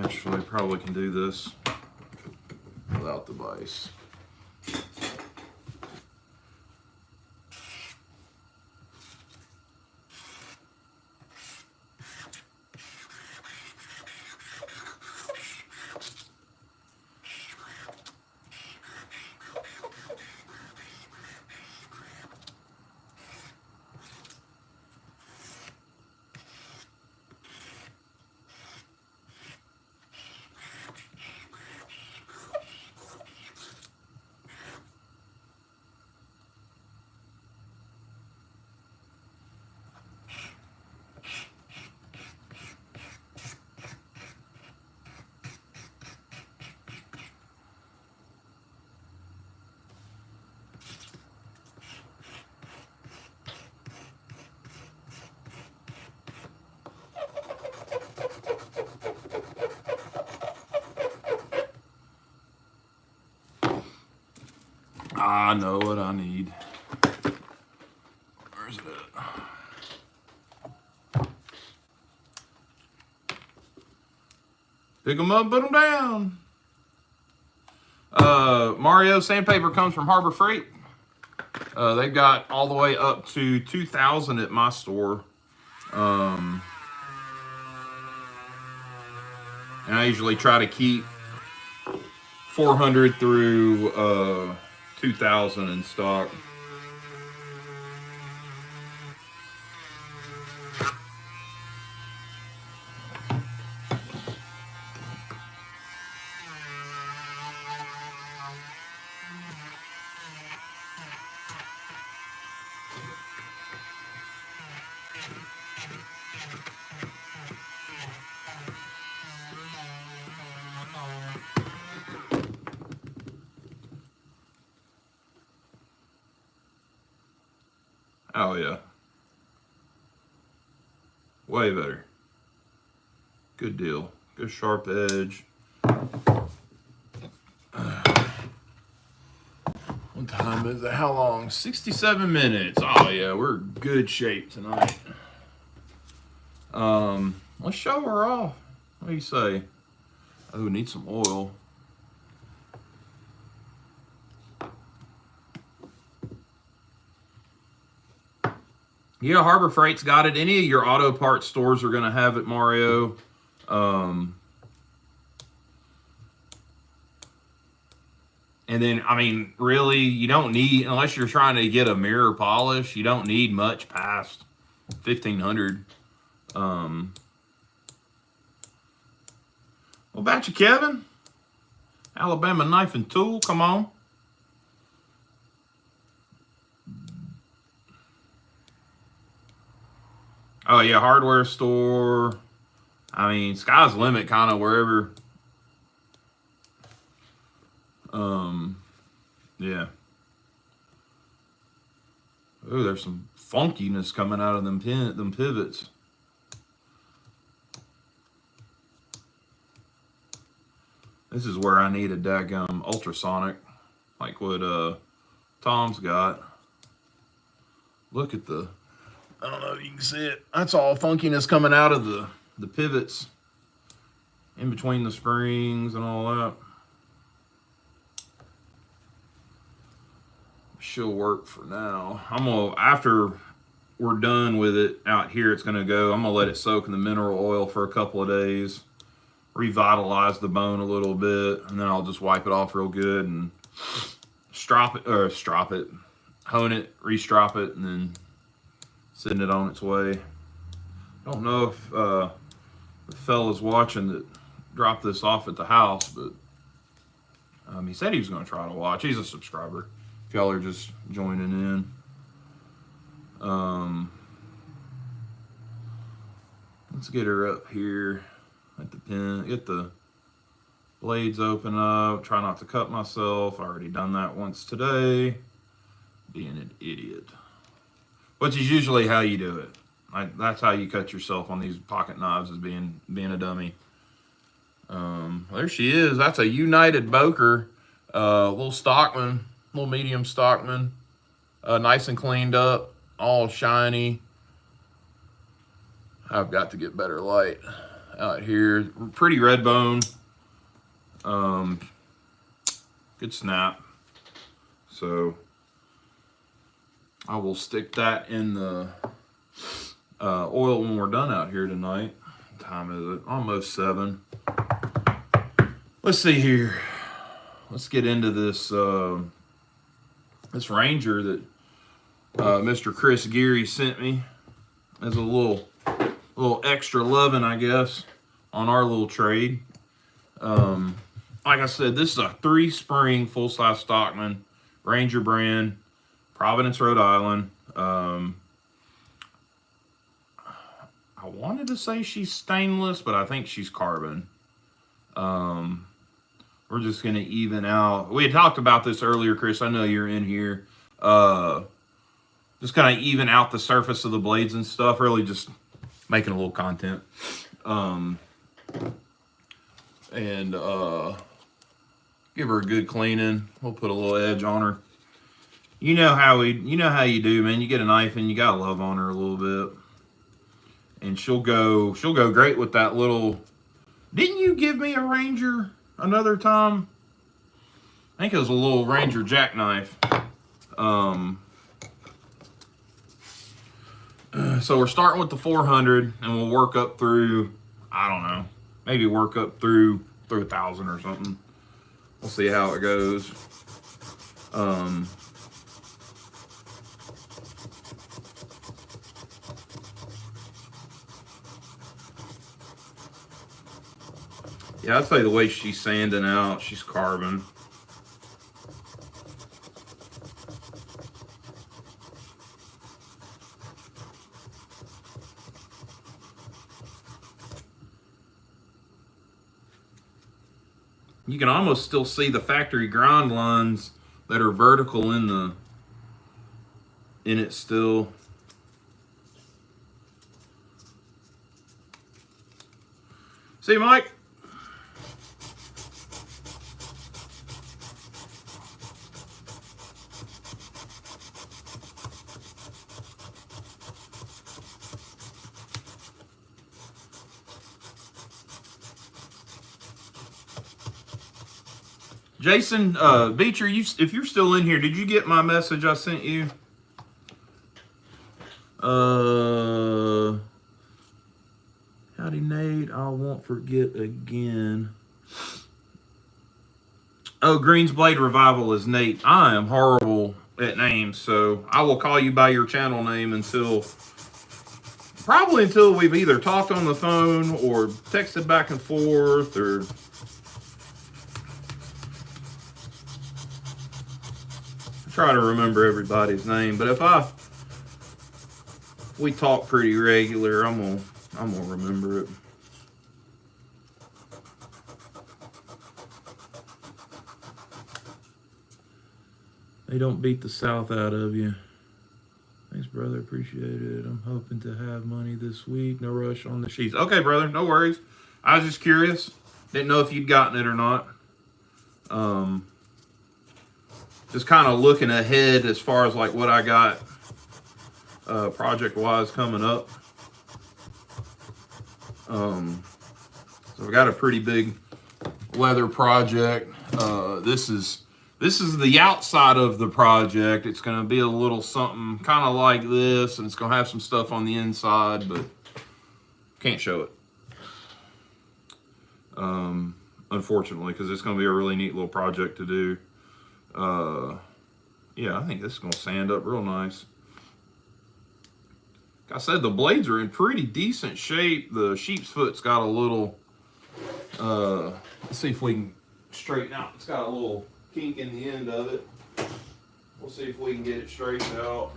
Actually, I probably can do this without the vise. I know what I need. Where's it at? Pick them up, put them down. Mario sandpaper comes from Harbor Freight. They got all the way up to 2,000 at my store. And I usually try to keep 400 through 2,000 in stock. Oh, yeah. Way better. Good deal. Good sharp edge. What time is it? How long? 67 minutes. Oh, yeah. We're in good shape tonight. Let's show her off. What do you say? Oh, need some oil. Yeah, Harbor Freight's got it. Any of your auto parts stores are going to have it, Mario. And then, I mean, really, you don't need, unless you're trying to get a mirror polish, you don't need much past 1,500. What about you, Kevin? Alabama Knife and Tool, come on. Oh, yeah, hardware store. I mean, sky's the limit kind of wherever. Yeah. Oh, there's some funkiness coming out of them pivots. This is where I need a daggum ultrasonic, like what Tom's got. Look at the, I don't know if you can see it. That's all funkiness coming out of the pivots in between the springs and all that. She'll work for now. I'm gonna, after we're done with it out here, it's gonna go, I'm gonna let it soak in the mineral oil for a couple of days, revitalize the bone a little bit, and then I'll just wipe it off real good and hone it, re-strop it, and then send it on its way. I don't know if the fella's watching that dropped this off at the house, but he said he was going to try to watch. He's a subscriber. If y'all are just joining in. Let's get her up here at the pin. Get the blades open up. Try not to cut myself. I already done that once today. Being an idiot. Which is usually how you do it. That's how you cut yourself on these pocket knives, is being a dummy. There she is. That's a United Boker. Little Stockman. Little medium Stockman. Nice and cleaned up. All shiny. I've got to get better light out here. Pretty red bone. Good snap. So I will stick that in the oil when we're done out here tonight. What time is it? Almost 7. Let's see here. Let's get into this this Ranger that Mr. Chris Geary sent me as a little extra loving, I guess, on our little trade. Like I said, this is a 3-spring full-size Stockman, Ranger brand, Providence, Rhode Island. I wanted to say she's stainless, but I think she's carbon. We're just going to even out. We had talked about this earlier, Chris. I know you're in here. Just kind of even out the surface of the blades and stuff. Really just making a little content. And give her a good cleaning. We'll put a little edge on her. You know how you do, man. You get a knife and you got to love on her a little bit. And she'll go great with that little Didn't you give me a Ranger another time? I think it was a little Ranger jackknife. So we're starting with the 400, and we'll work up through, I don't know, maybe work up through 1,000 or something. We'll see how it goes. Yeah, I'd say the way she's sanding out, she's carbon. You can almost still see the factory grind lines that are vertical in it still. See, Mike? Jason Beecher, if you're still in here, did you get my message I sent you? Howdy, Nate. I won't forget again. Oh, Green's Blade Revival is Nate. I am horrible at names, so I will call you by your channel name probably until we've either talked on the phone or texted back and forth or... Try to remember everybody's name, but if we talk pretty regular, I'm gonna remember it. They don't beat the South out of you. Thanks, brother. Appreciate it. I'm hoping to have money this week. No rush on the sheets. Okay, brother. No worries. I was just curious. Didn't know if you'd gotten it or not. Just kind of looking ahead as far as like what I got project-wise coming up. So I've got a pretty big leather project. This is the outside of the project. It's going to be a little something kind of like this, and it's going to have some stuff on the inside, but can't show it. Unfortunately, because it's going to be a really neat little project to do. Yeah, I think this is going to sand up real nice. Like I said, the blades are in pretty decent shape. The sheep's foot's got a little, let's see if we can straighten out. It's got a little kink in the end of it. We'll see if we can get it straightened out.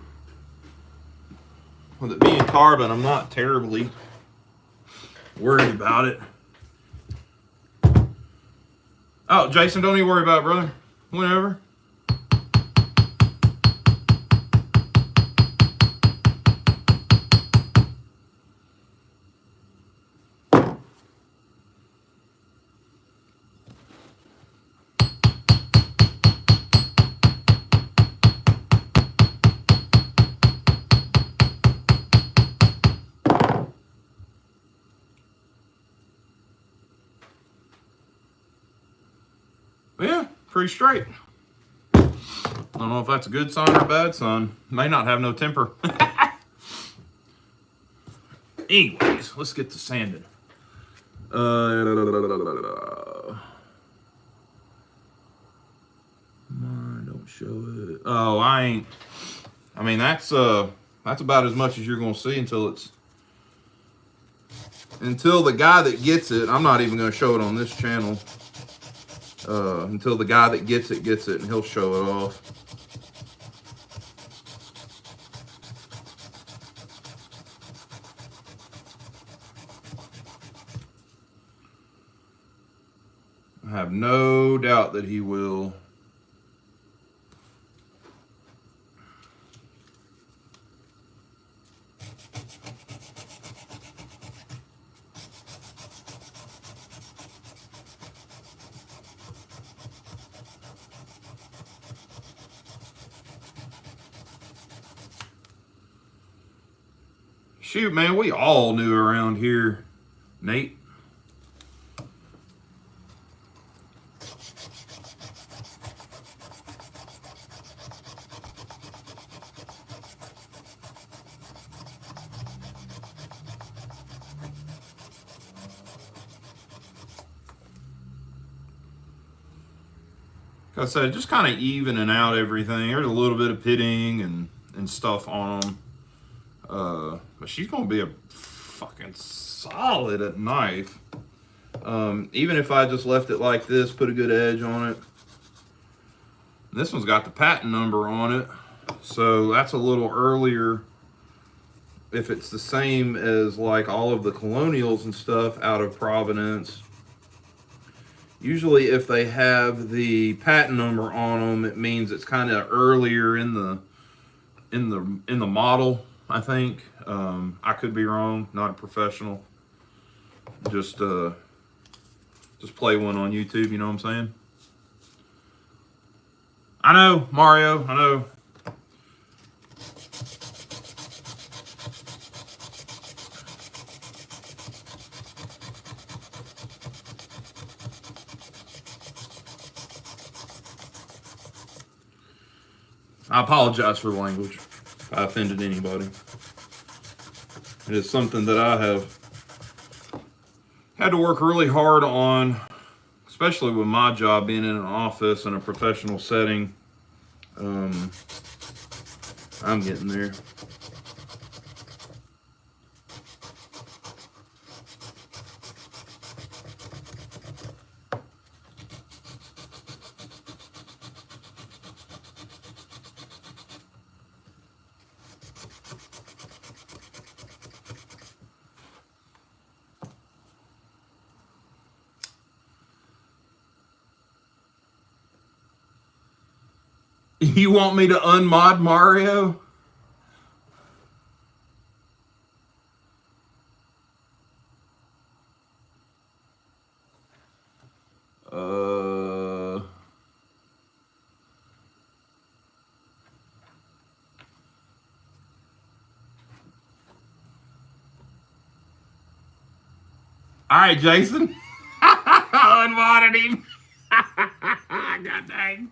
With it being carbon, I'm not terribly worried about it. Oh, Jason, don't even worry about it, brother. Whenever. Yeah, pretty straight. I don't know if that's a good sign or a bad sign. May not have no temper. Anyways, let's get to sanding. Don't show it. Oh, I mean, that's about as much as you're gonna see until the guy that gets it. I'm not even gonna show it on this channel. Until the guy that gets it, and he'll show it off. I have no doubt that he will. Shoot, man, we all knew around here, Nate. like I said, just kind of evening out everything. There's a little bit of pitting and stuff on them. But she's going to be a fucking solid at knife. Even if I just left it like this, put a good edge on it. This one's got the patent number on it. So that's a little earlier. If it's the same as like all of the Colonials and stuff out of Providence. Usually if they have the patent number on them, it means it's kind of earlier in the model, I think. I could be wrong, not a professional. Just play one on YouTube, you know what I'm saying? I know, Mario, I know. I apologize for the language if I offended anybody. It is something that I have had to work really hard on, especially with my job being in an office in a professional setting. I'm getting there. You want me to unmod Mario? All right, Jason. Unmodded him. God dang.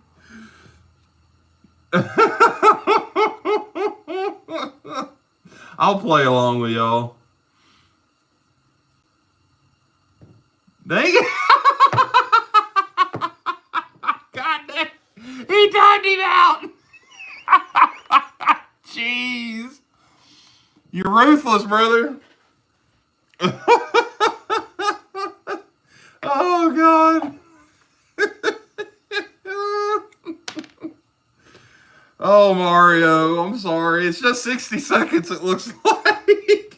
I'll play along with y'all. Dang it. God damn. He timed him out. Jeez. You're ruthless, brother. Oh, God. Oh, Mario, I'm sorry. It's just 60 seconds, it looks like.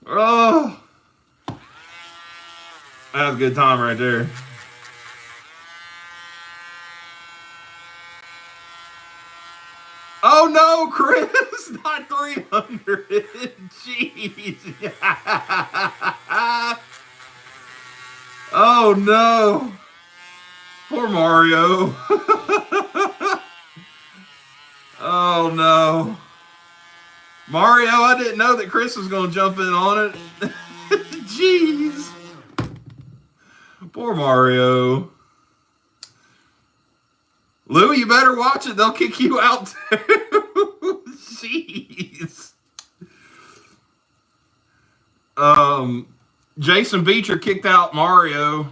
Oh. That was a good time right there. Oh, no, Chris. Not 300. Jeez. Oh, no. Poor Mario. Oh, no. Mario, I didn't know that Chris was going to jump in on it. Jeez. Poor Mario. Louie, you better watch it. They'll kick you out, too. Jeez. Jason Beecher kicked out Mario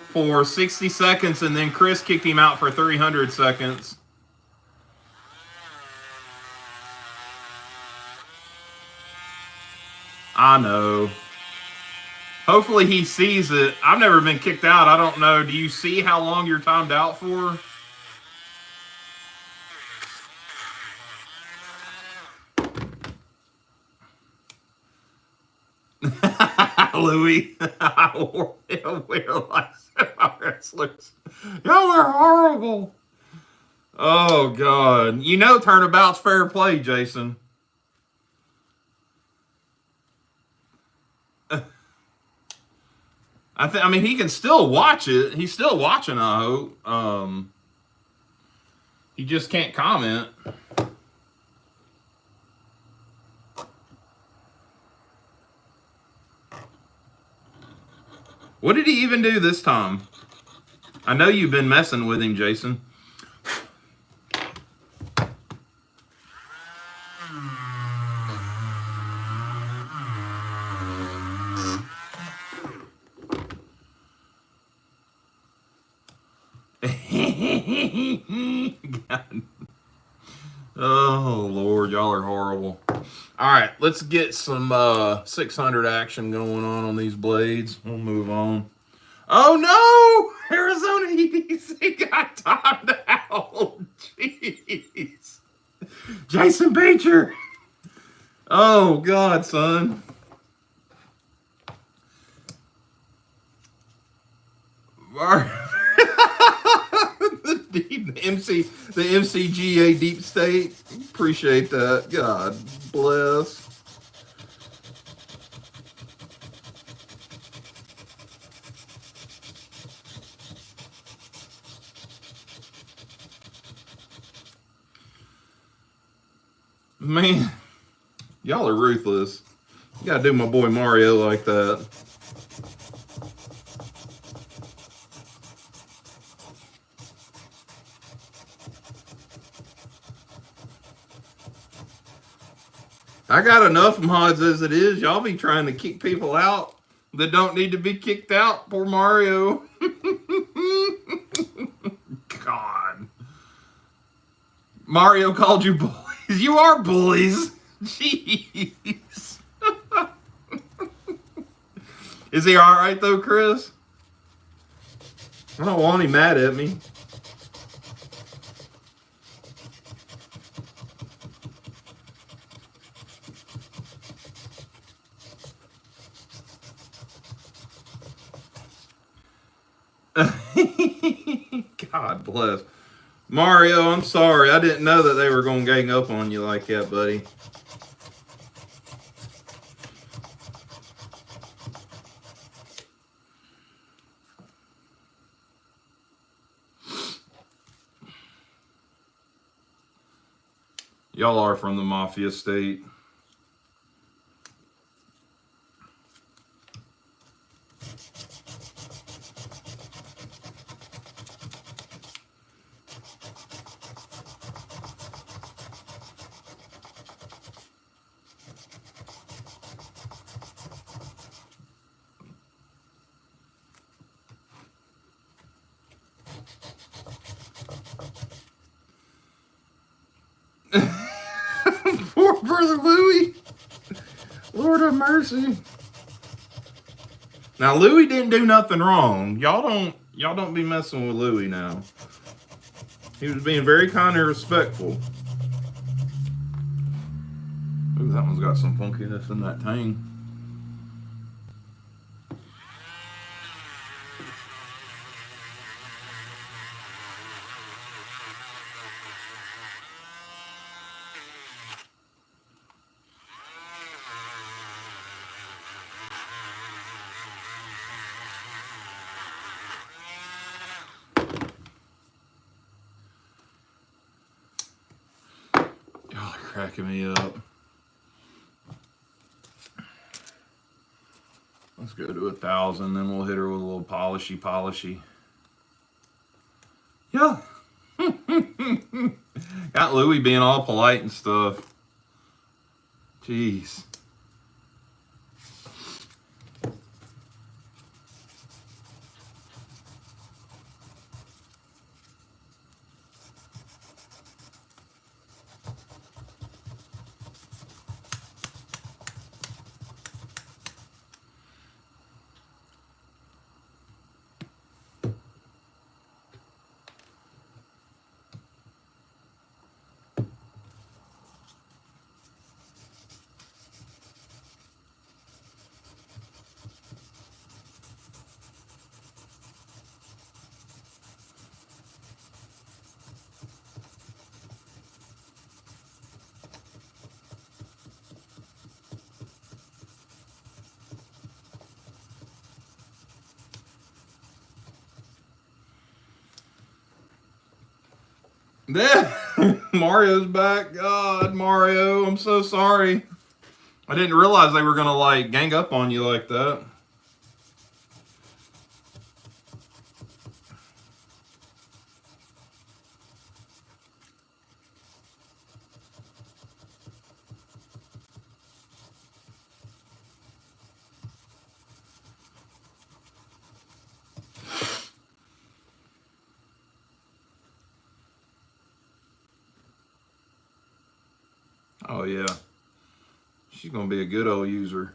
for 60 seconds, and then Chris kicked him out for 300 seconds. I know. Hopefully he sees it. I've never been kicked out. I don't know. Do you see how long you're timed out for? Louie, I realize wrestlers. Y'all are horrible. Oh, God. You know turnabout's fair play, Jason. I mean, he can still watch it. He's still watching, I hope. He just can't comment. What did he even do this time? I know you've been messing with him, Jason. God. Oh, Lord, y'all are horrible. All right, let's get some 600 action going on these blades. We'll move on. Oh, no! Arizona EDC got timed out. Jeez. Jason Beecher. Oh, God, son. The MCGA deep state. Appreciate that. God bless. Man, y'all are ruthless. You gotta do my boy Mario like that. I got enough mods as it is. Y'all be trying to kick people out that don't need to be kicked out. Poor Mario. God. Mario called you bullies. You are bullies. Jeez. Is he alright though, Chris? I don't want him mad at me. God bless. Mario, I'm sorry. I didn't know that they were going to gang up on you like that, buddy. Y'all are from the Mafia state. Poor brother Louie. Lord have mercy. Now Louie didn't do nothing wrong. Y'all don't be messing with Louie now. He was being very kind and respectful. Ooh, that one's got some funkiness in that tang. Y'all are cracking me up. Let's go to 1,000, then we'll hit her with a little polishy. Yeah. Got Louie being all polite and stuff. Jeez. Mario's back. God, Mario, I'm so sorry. I didn't realize they were gonna like gang up on you like that. Oh, yeah. She's going to be a good old user.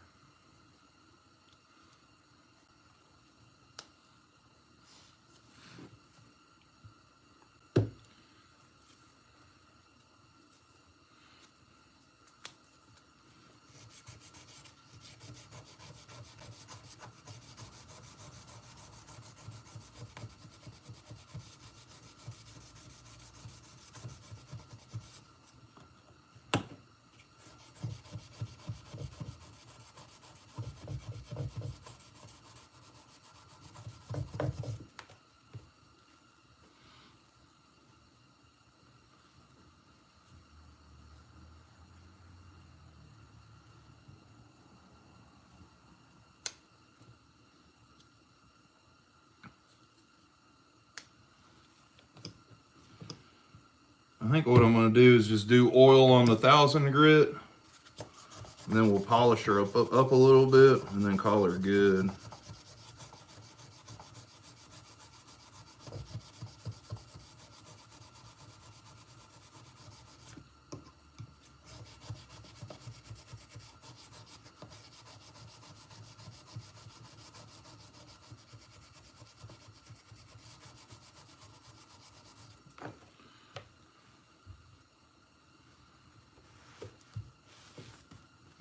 I think what I'm going to do is just do oil on the 1000 grit. And then we'll polish her up a little bit and then call her good.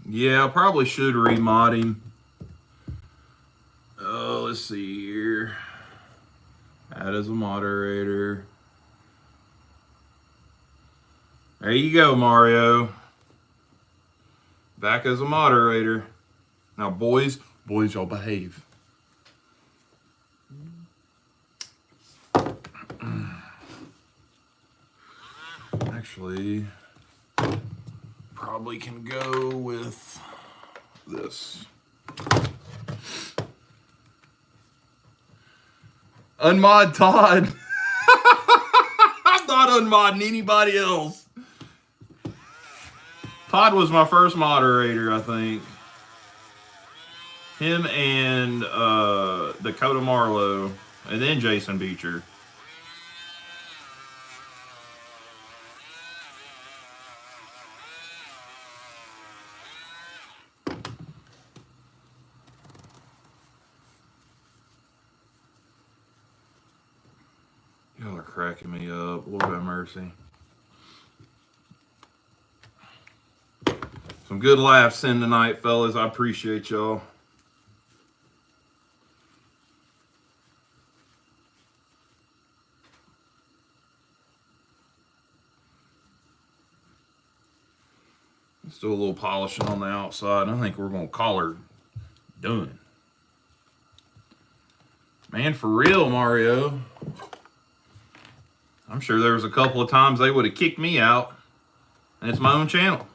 Yeah, I probably should remod him. Oh, let's see here. Add as a moderator. There you go, Mario. Back as a moderator. Now, boys, y'all behave. Actually, probably can go with this. Unmod Todd. I'm not unmodding anybody else. Todd was my first moderator, I think. Him and Dakota Marlowe, and then Jason Beecher. Y'all are cracking me up. Lord have mercy. Some good laughs in tonight, fellas. I appreciate y'all. Let's do a little polishing on the outside. I think we're going to call her done. Man, for real, Mario. I'm sure there was a couple of times they would have kicked me out. And it's my own channel.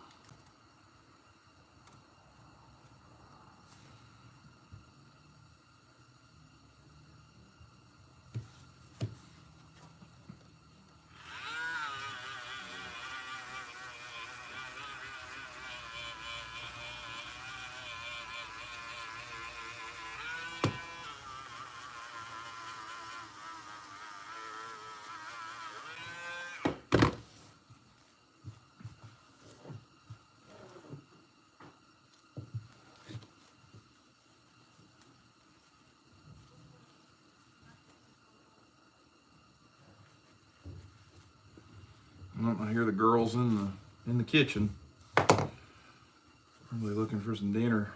I hear the girls in the kitchen. Probably looking for some dinner.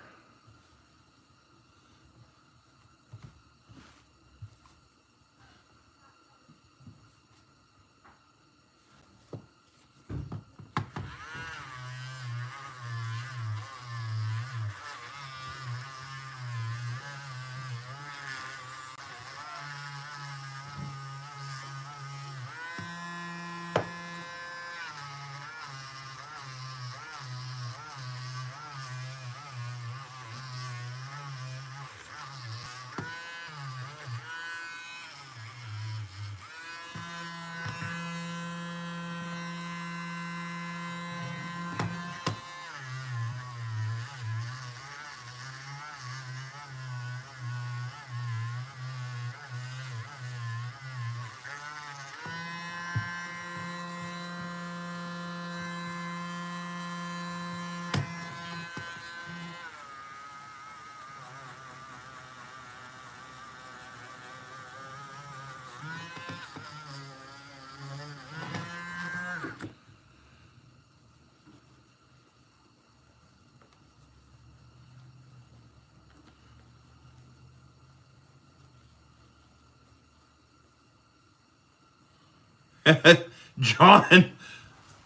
John,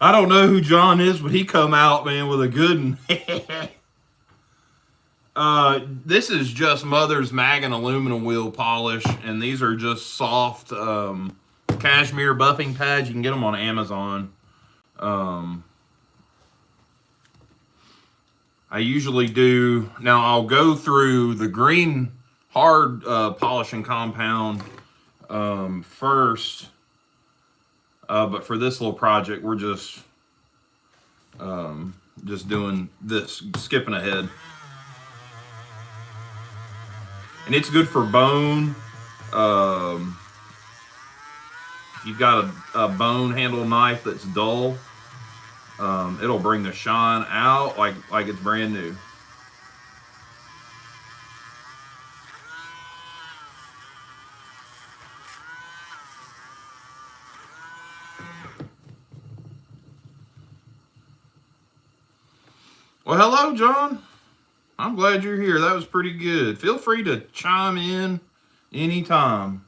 I don't know who John is, but he come out, man, with a good one. This is just Mother's Mag and aluminum wheel polish, and these are just soft cashmere buffing pads. You can get them on Amazon. I usually do, now I'll go through the green hard polishing compound first, but for this little project, we're just doing this, skipping ahead. And it's good for bone. If you've got a bone handle knife that's dull, it'll bring the shine out like it's brand new. Well, hello, John. I'm glad you're here. That was pretty good. Feel free to chime in anytime.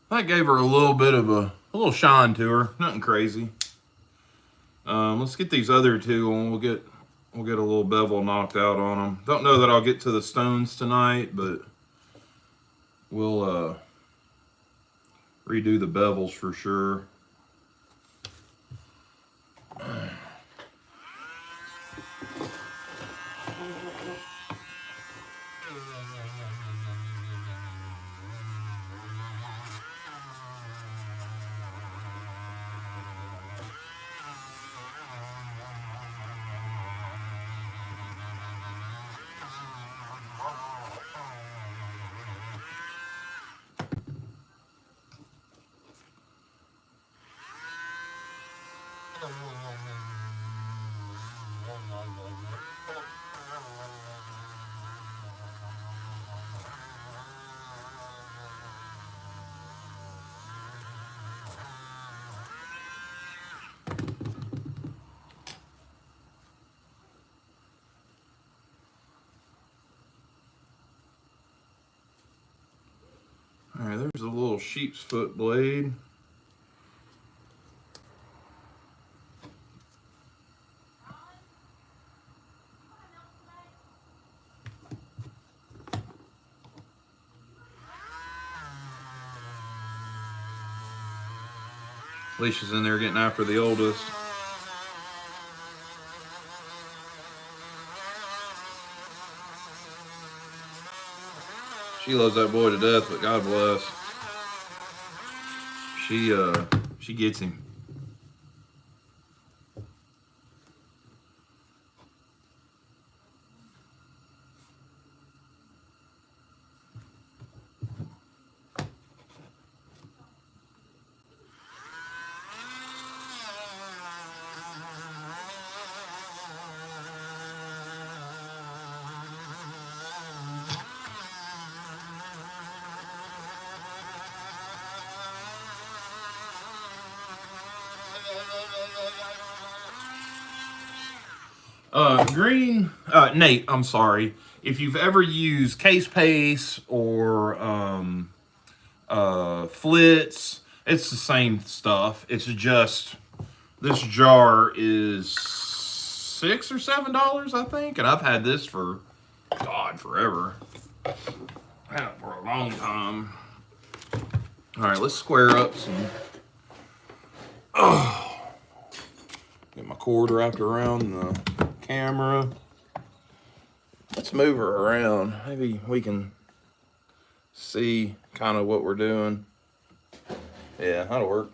That gave her a little bit of a little shine to her. Nothing crazy. Let's get these other two and we'll get a little bevel knocked out on them. Don't know that I'll get to the stones tonight, but we'll redo the bevels for sure. All right, there's a little sheep's foot blade. Alicia's in there getting after the oldest. She loves that boy to death, but God bless. She gets him. Nate, I'm sorry. If you've ever used case paste or flits, it's the same stuff. It's just this jar is $6 or $7, I think, and I've had this for forever. I've had it for a long time. All right, let's square up some. Get my cord wrapped around the camera. Let's move her around. Maybe we can see kind of what we're doing. Yeah, that'll work.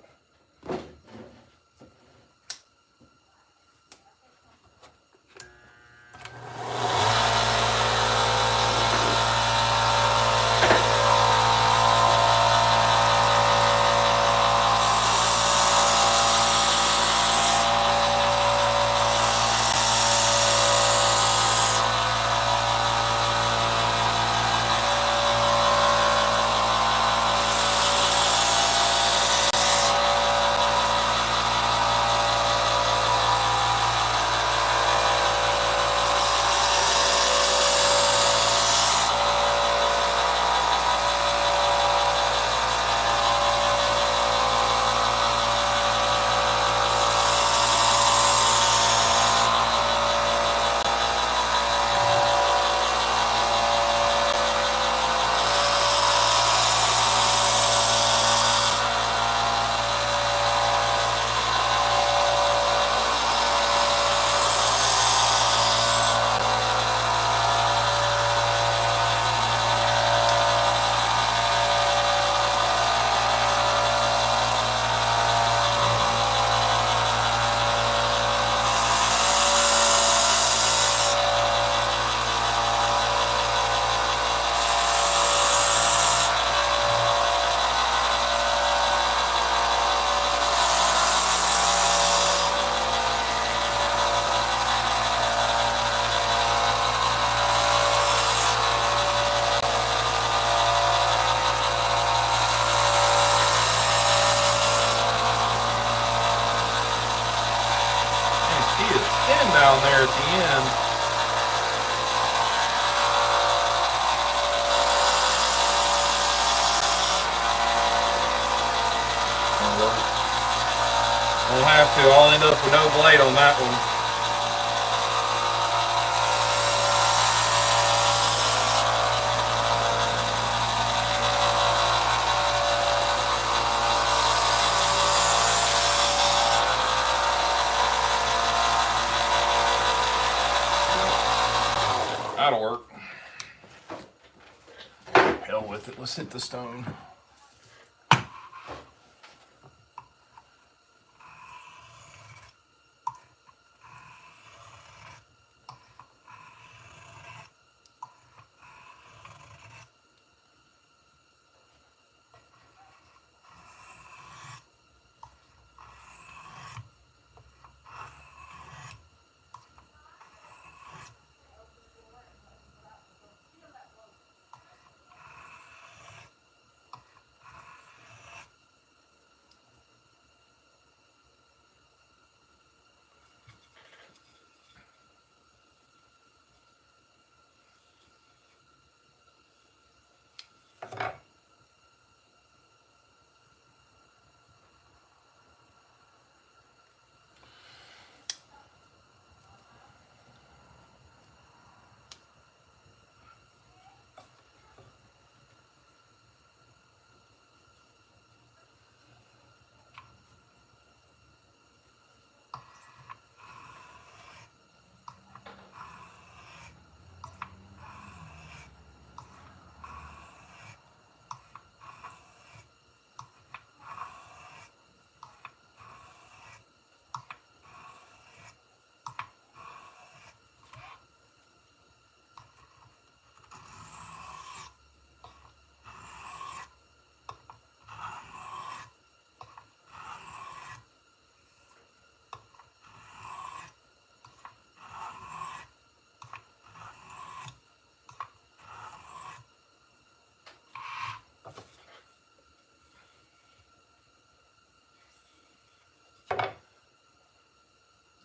down there at the end. Won't have to. I'll end up with no blade on that one. That'll work. Hell with it. Let's hit the stone.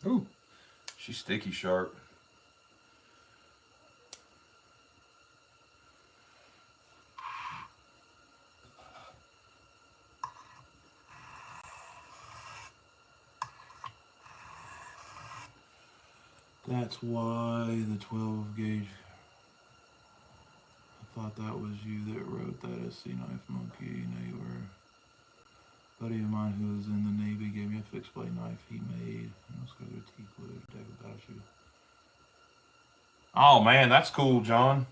Ooh, she's sticky sharp. That's why the 12 gauge. I thought that was you that wrote that SC knife monkey. No, you were. Buddy of mine who was in the Navy gave me a fixed blade knife he made. Let's go to T-Clue, take about you. Oh man, that's cool, John.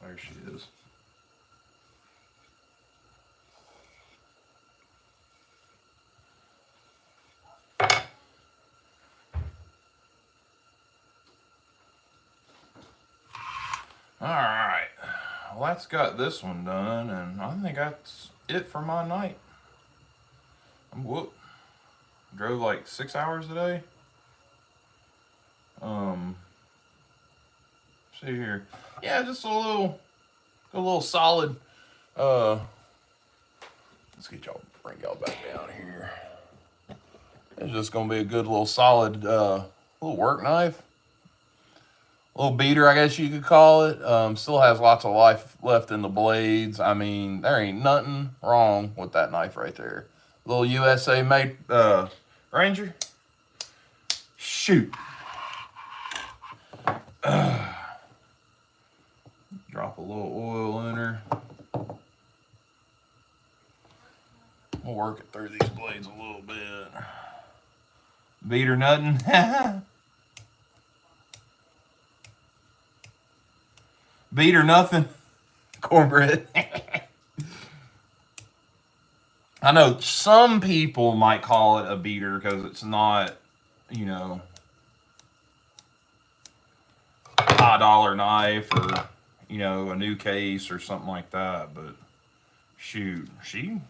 There she is. All right. Well, that's got this one done, and I think that's it for my night. I'm whoop. Drove like 6 hours today. See here. Yeah, just a little solid. Let's bring y'all back down here. It's just gonna be a good little solid little work knife. Little beater, I guess you could call it. Still has lots of life left in the blades. I mean, there ain't nothing wrong with that knife right there. Little USA made Ranger. Shoot. Drop a little work it through these blades a little bit. Beat or nothing. Beat or nothing. Cornbread. I know some people might call it a beater because it's not, you know, $5 knife or, you know, a new case or something like that. But shoot, she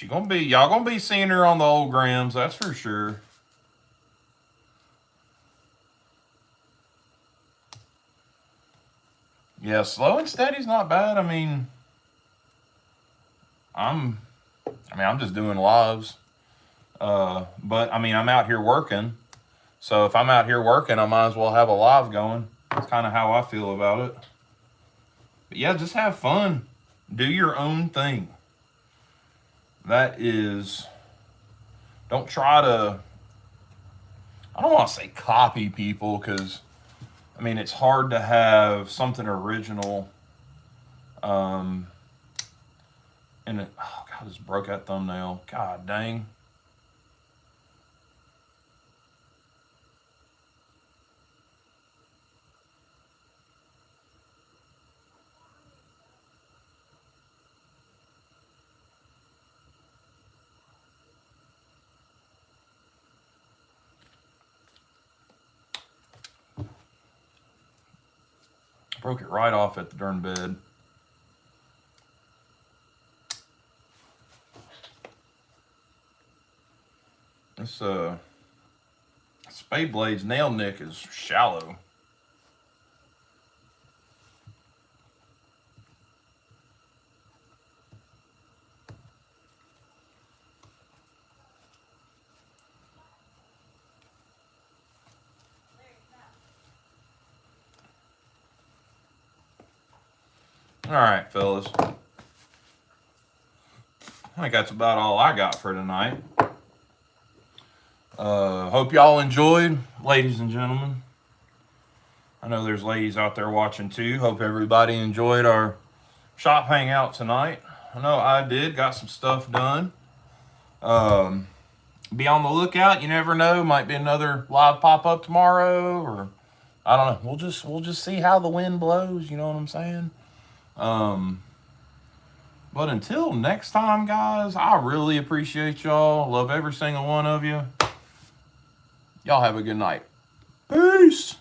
gonna be, y'all gonna be seeing her on the old grams, that's for sure. Yeah, slow and steady's not bad. I mean, I'm just doing lives. But I mean, I'm out here working. So if I'm out here working, I might as well have a live going. That's kind of how I feel about it. But yeah, just have fun. Do your own thing. That is, don't try to, I don't want to say copy people because, I mean, it's hard to have something original. And it, oh God, I just broke that thumbnail. God dang. Broke it right off at the darn bed. This Spade Blade's nail nick is shallow. All right, fellas. I think that's about all I got for tonight. Hope y'all enjoyed, ladies and gentlemen. I know there's ladies out there watching too. Hope everybody enjoyed our shop hangout tonight. I know I did. Got some stuff done. Be on the lookout. You never know. Might be another live pop up tomorrow, or I don't know. We'll just see how the wind blows. You know what I'm saying? But until next time, guys, I really appreciate y'all. Love every single one of you. Y'all have a good night. Peace.